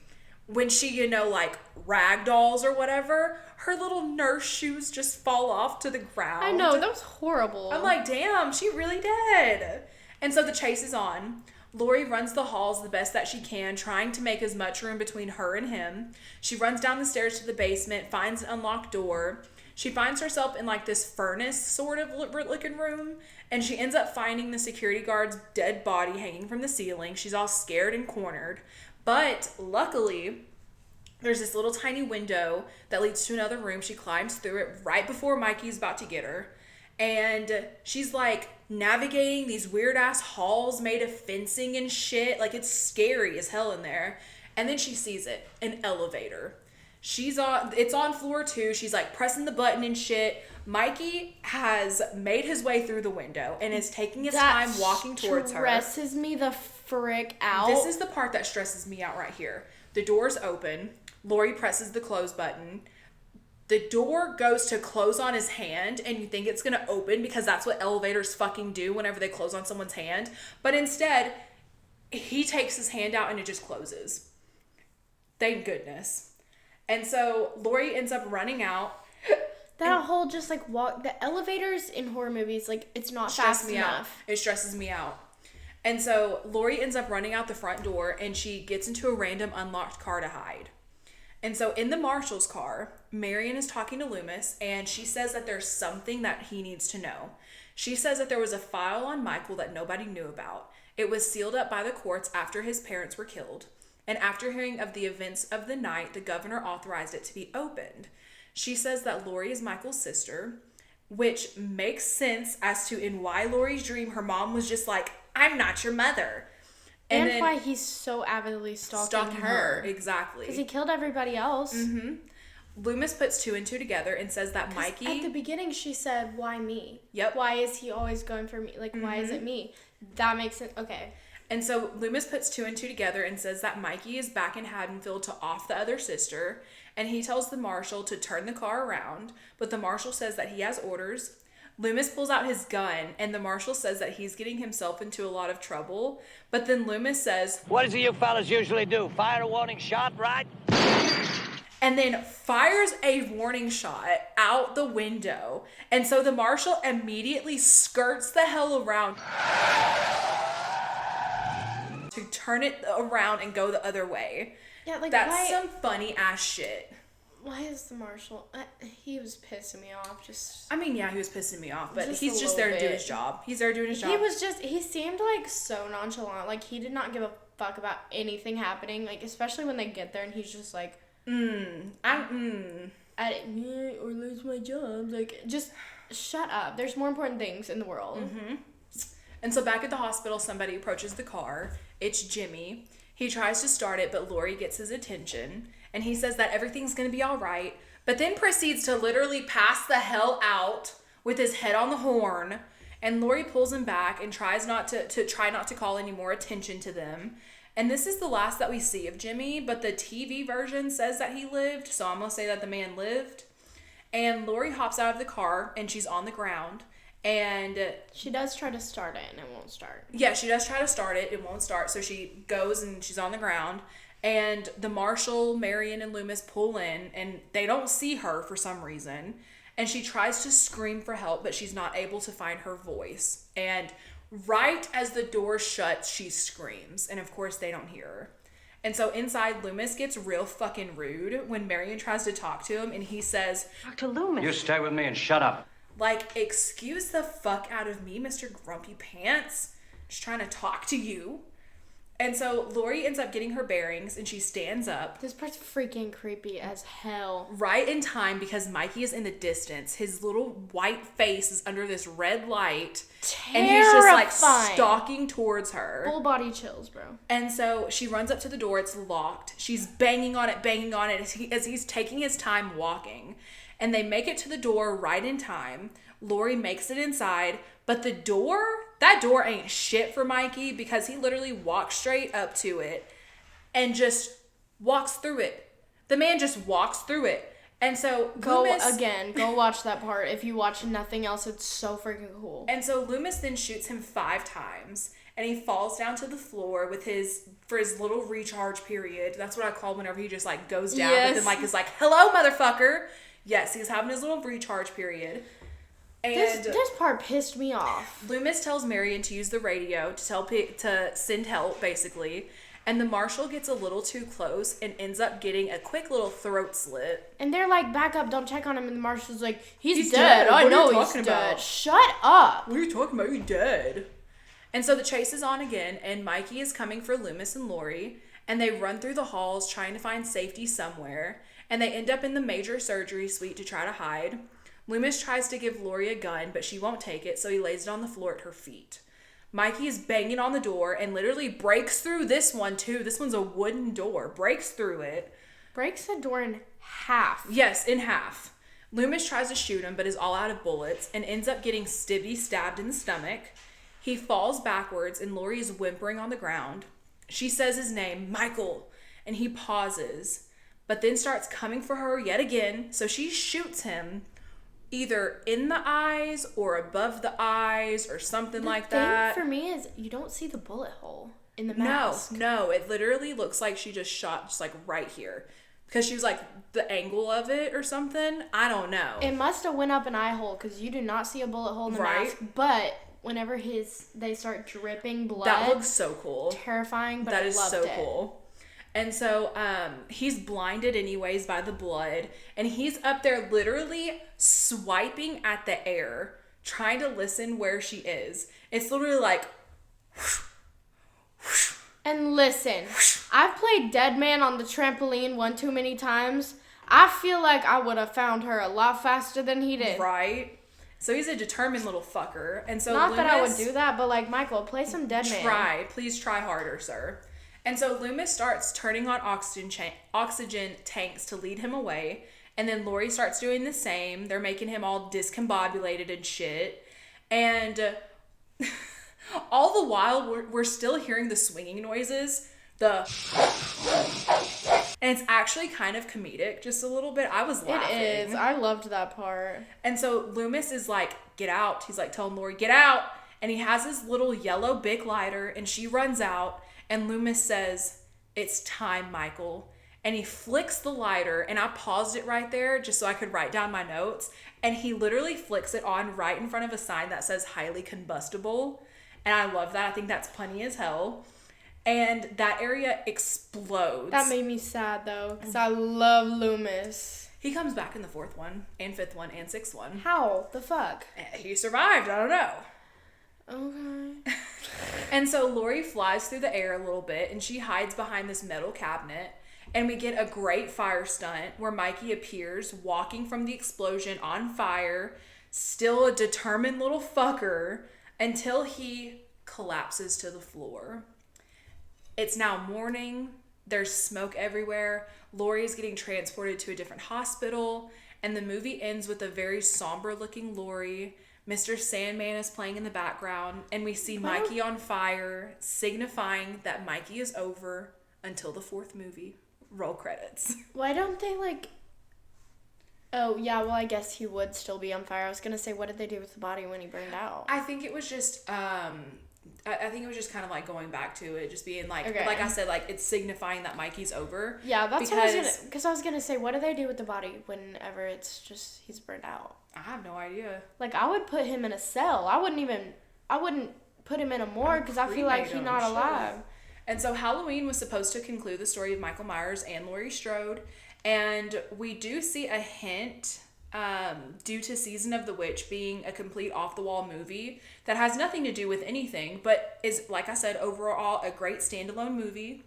when she, you know, like ragdolls or whatever, her little nurse shoes just fall off to the ground. I know, that was horrible. I'm like, damn, she really did. And so the chase is on. Laurie runs the halls the best that she can, trying to make as much room between her and him. She runs down the stairs to the basement, finds an unlocked door. She finds herself in like this furnace sort of looking room, and she ends up finding the security guard's dead body hanging from the ceiling. She's all scared and cornered. But luckily, there's this little tiny window that leads to another room. She climbs through it right before Mikey's about to get her. And she's like navigating these weird ass halls made of fencing and shit. Like, it's scary as hell in there. And then she sees it, an elevator. It's on floor 2. She's like pressing the button and shit. Mikey has made his way through the window and is taking his time walking towards her. That stresses me the frick out. This is the part that stresses me out right here. The door's open. Laurie presses the close button. The door goes to close on his hand, and you think it's going to open because that's what elevators fucking do whenever they close on someone's hand. But instead, he takes his hand out and it just closes. Thank goodness. And so Laurie ends up running out. That whole just like walk, the elevators in horror movies, like it's not fast enough. It stresses me out. And so Laurie ends up running out the front door and she gets into a random unlocked car to hide. And so in the marshal's car, Marion is talking to Loomis and she says that there's something that he needs to know. She says that there was a file on Michael that nobody knew about. It was sealed up by the courts after his parents were killed. And after hearing of the events of the night, the governor authorized it to be opened. She says that Laurie is Michael's sister, which makes sense as to in why Laurie's dream, her mom was just like, I'm not your mother. And then, why he's so avidly stalking her. Exactly. Because he killed everybody else. Mm-hmm. Loomis puts 2 and 2 together and says that Mikey... At the beginning, she said, why me? Yep. Why is he always going for me? Like, why is it me? That makes sense. Okay. And so Loomis puts 2 and 2 together and says that Mikey is back in Haddonfield to off the other sister. And he tells the marshal to turn the car around. But the marshal says that he has orders. Loomis pulls out his gun, and the marshal says that he's getting himself into a lot of trouble. But then Loomis says, What does you fellas usually do? Fire a warning shot, right? and then fires a warning shot out the window. And so the marshal immediately skirts the hell around to turn it around and go the other way. Yeah, like That's some funny ass shit. Why is the marshal? He was pissing me off. I mean, yeah, he was pissing me off, but Just he's a just there to little do his bit. job. He's there doing his job. He seemed like so nonchalant. Like he did not give a fuck about anything happening. Like especially when they get there and he's just like, I or lose my job. Like just shut up. There's more important things in the world. Mm-hmm. And so back at the hospital, somebody approaches the car. It's Jimmy. He tries to start it, but Laurie gets his attention. And he says that everything's going to be all right. But then proceeds to literally pass the hell out with his head on the horn. And Laurie pulls him back and tries not to call any more attention to them. And this is the last that we see of Jimmy. But the TV version says that he lived. So I'm going to say that the man lived. And Laurie hops out of the car and she's on the ground. And she does try to start it and it won't start. Yeah, she does try to start it. It won't start. So she goes and she's on the ground. And the marshal, Marion, and Loomis pull in. And they don't see her for some reason. And she tries to scream for help, but she's not able to find her voice. And right as the door shuts, she screams. And of course, they don't hear her. And so inside, Loomis gets real fucking rude when Marion tries to talk to him. And he says, Dr. Loomis. You stay with me and shut up. like, excuse the fuck out of me, Mr. Grumpy Pants. Just trying to talk to you. And so Laurie ends up getting her bearings and she stands up. This part's freaking creepy as hell. Right in time because Mikey is in the distance. His little white face is under this red light. Terrifying. And he's just like stalking towards her. Full body chills, bro. And so she runs up to the door. It's locked. She's banging on it as he's taking his time walking. And they make it to the door right in time. Laurie makes it inside. But that door ain't shit for Mikey because he literally walks straight up to it and just walks through it. The man just walks through it. And so Go Loomis, watch that part. If you watch nothing else, it's so freaking cool. And so Loomis then shoots him 5 times and he falls down to the floor for his little recharge period. That's what I call whenever he just like goes down. Yes. But then like is like, hello, motherfucker. Yes, he's having his little recharge period. And This part pissed me off. Loomis tells Marion to use the radio to send help, basically. And the marshal gets a little too close and ends up getting a quick little throat slit. And they're like, back up, don't check on him. And the marshal's like, he's dead. dead. I What are you know he's talking dead. about? Shut up. What are you talking about? You're dead. And so the chase is on again, and Mikey is coming for Loomis and Laurie. And they run through the halls trying to find safety somewhere. And they end up in the major surgery suite to try to hide. Loomis tries to give Laurie a gun, but she won't take it, so he lays it on the floor at her feet. Mikey is banging on the door and literally breaks through this one, too. This one's a wooden door. Breaks through it. breaks the door in half. Yes, in half. Loomis tries to shoot him, but is all out of bullets and ends up getting stabbed in the stomach. He falls backwards, and Laurie is whimpering on the ground. She says his name, Michael, and he pauses, but then starts coming for her yet again, so she shoots him either in the eyes or above the eyes or something like that. The thing for me is you don't see the bullet hole in the mask. No, it literally looks like she just shot just like right here. Because she was like the angle of it or something. I don't know. It must have went up an eye hole because you do not see a bullet hole in the mask. But whenever they start dripping blood. That looks so cool. Terrifying, but that I is loved so it. Cool. And so he's blinded anyways by the blood. And he's up there literally swiping at the air, trying to listen where she is. It's literally like... And listen, I've played Dead Man on the trampoline one too many times. I feel like I would have found her a lot faster than he did. Right? So he's a determined little fucker. And so Not Loomis, that I would do that, but like, Michael, play some Dead Man. Please try harder, sir. And so Loomis starts turning on oxygen tanks to lead him away. And then Laurie starts doing the same. They're making him all discombobulated and shit. And... all the while, we're still hearing the swinging noises, and it's actually kind of comedic, just a little bit. I was laughing. It is. I loved that part. And so Loomis is like, get out. He's like telling Laurie, get out. And he has his little yellow Bic lighter, and she runs out, and Loomis says, it's time, Michael. And he flicks the lighter, and I paused it right there just so I could write down my notes. And he literally flicks it on right in front of a sign that says highly combustible. And I love that. I think that's punny as hell. And that area explodes. That made me sad, though, because I love Loomis. He comes back in the 4th one, and 5th one, and 6th one. How? The fuck? He survived. I don't know. Okay. And so Laurie flies through the air a little bit, and she hides behind this metal cabinet. And we get a great fire stunt where Mikey appears, walking from the explosion on fire, still a determined little fucker, until he collapses to the floor. It's now morning. There's smoke everywhere. Laurie is getting transported to a different hospital. And the movie ends with a very somber-looking Laurie. Mr. Sandman is playing in the background. And we see Mikey on fire, signifying that Mikey is over until the 4th movie. Roll credits. Why don't they, like... Oh, yeah, well, I guess he would still be on fire. I was going to say, what did they do with the body when he burned out? I think it was just, I think it was just kind of like going back to it, just being like, okay. Like I said, like it's signifying that Mikey's over. Yeah, that's what I was going to, because I was going to say, what do they do with the body whenever it's just, he's burned out? I have no idea. Like, I would put him in a cell. I wouldn't put him in a morgue because I feel like he's not alive. And so Halloween was supposed to conclude the story of Michael Myers and Laurie Strode. And we do see a hint, due to Season of the Witch being a complete off-the-wall movie that has nothing to do with anything, but is, like I said, overall a great standalone movie.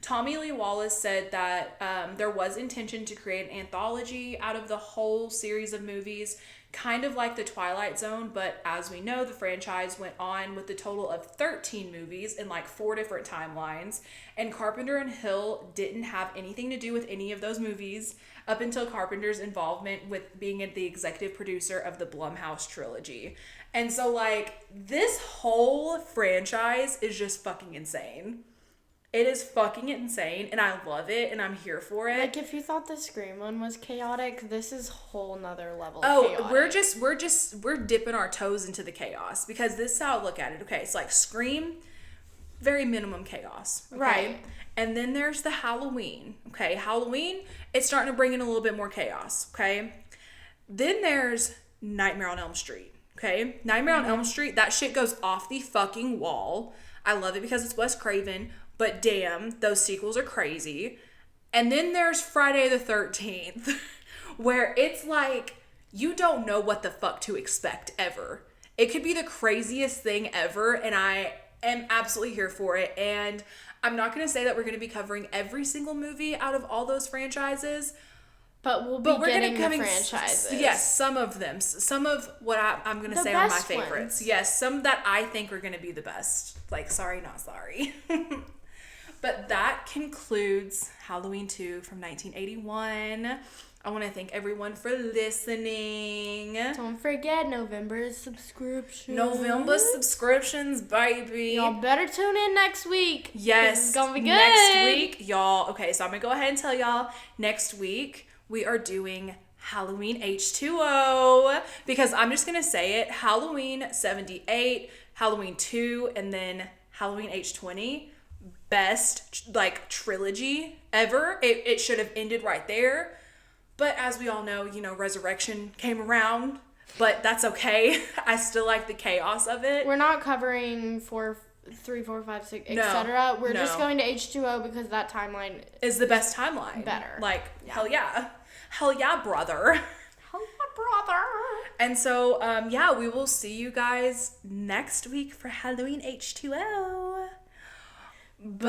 Tommy Lee Wallace said that there was intention to create an anthology out of the whole series of movies, kind of like The Twilight Zone, but as we know, the franchise went on with a total of 13 movies in like 4 different timelines, and Carpenter and Hill didn't have anything to do with any of those movies up until Carpenter's involvement with being the executive producer of the Blumhouse trilogy. And so like this whole franchise is just fucking insane. It is fucking insane, and I love it, and I'm here for it. Like, if you thought the Scream one was chaotic, this is whole nother level of chaotic. We're dipping our toes into the chaos, because this is how I look at it. Okay, it's like Scream, very minimum chaos. Okay? Right. And then there's the Halloween. Okay, Halloween, it's starting to bring in a little bit more chaos. Okay. Then there's Nightmare on Elm Street. Okay, Nightmare on Elm Street, that shit goes off the fucking wall. I love it because it's Wes Craven. But damn, those sequels are crazy. And then there's Friday the 13th, where it's like, you don't know what the fuck to expect ever. It could be the craziest thing ever, and I am absolutely here for it. And I'm not going to say that we're going to be covering every single movie out of all those franchises, but we're getting the franchises. Yes, some of them. Some of what I'm going to say are my favorites. Ones. Yes, some that I think are going to be the best. Like, sorry, not sorry. But that concludes Halloween 2 from 1981. I want to thank everyone for listening. Don't forget November's subscription. November subscriptions, baby. Y'all better tune in next week. Yes. It's gonna be good. Next week, y'all. Okay, so I'm going to go ahead and tell y'all. Next week, we are doing Halloween H2O. Because I'm just going to say it. Halloween 78, Halloween 2, and then Halloween H20. Best, like, trilogy ever. It should have ended right there. But as we all know, Resurrection came around, but that's okay. I still like the chaos of it. We're not covering 3, 4, 5, 6, etc. We're just going to H2O because that timeline is the best timeline. Better. Like, hell yeah. Hell yeah, brother. Hell yeah, brother. And so, we will see you guys next week for Halloween H2O. Bye.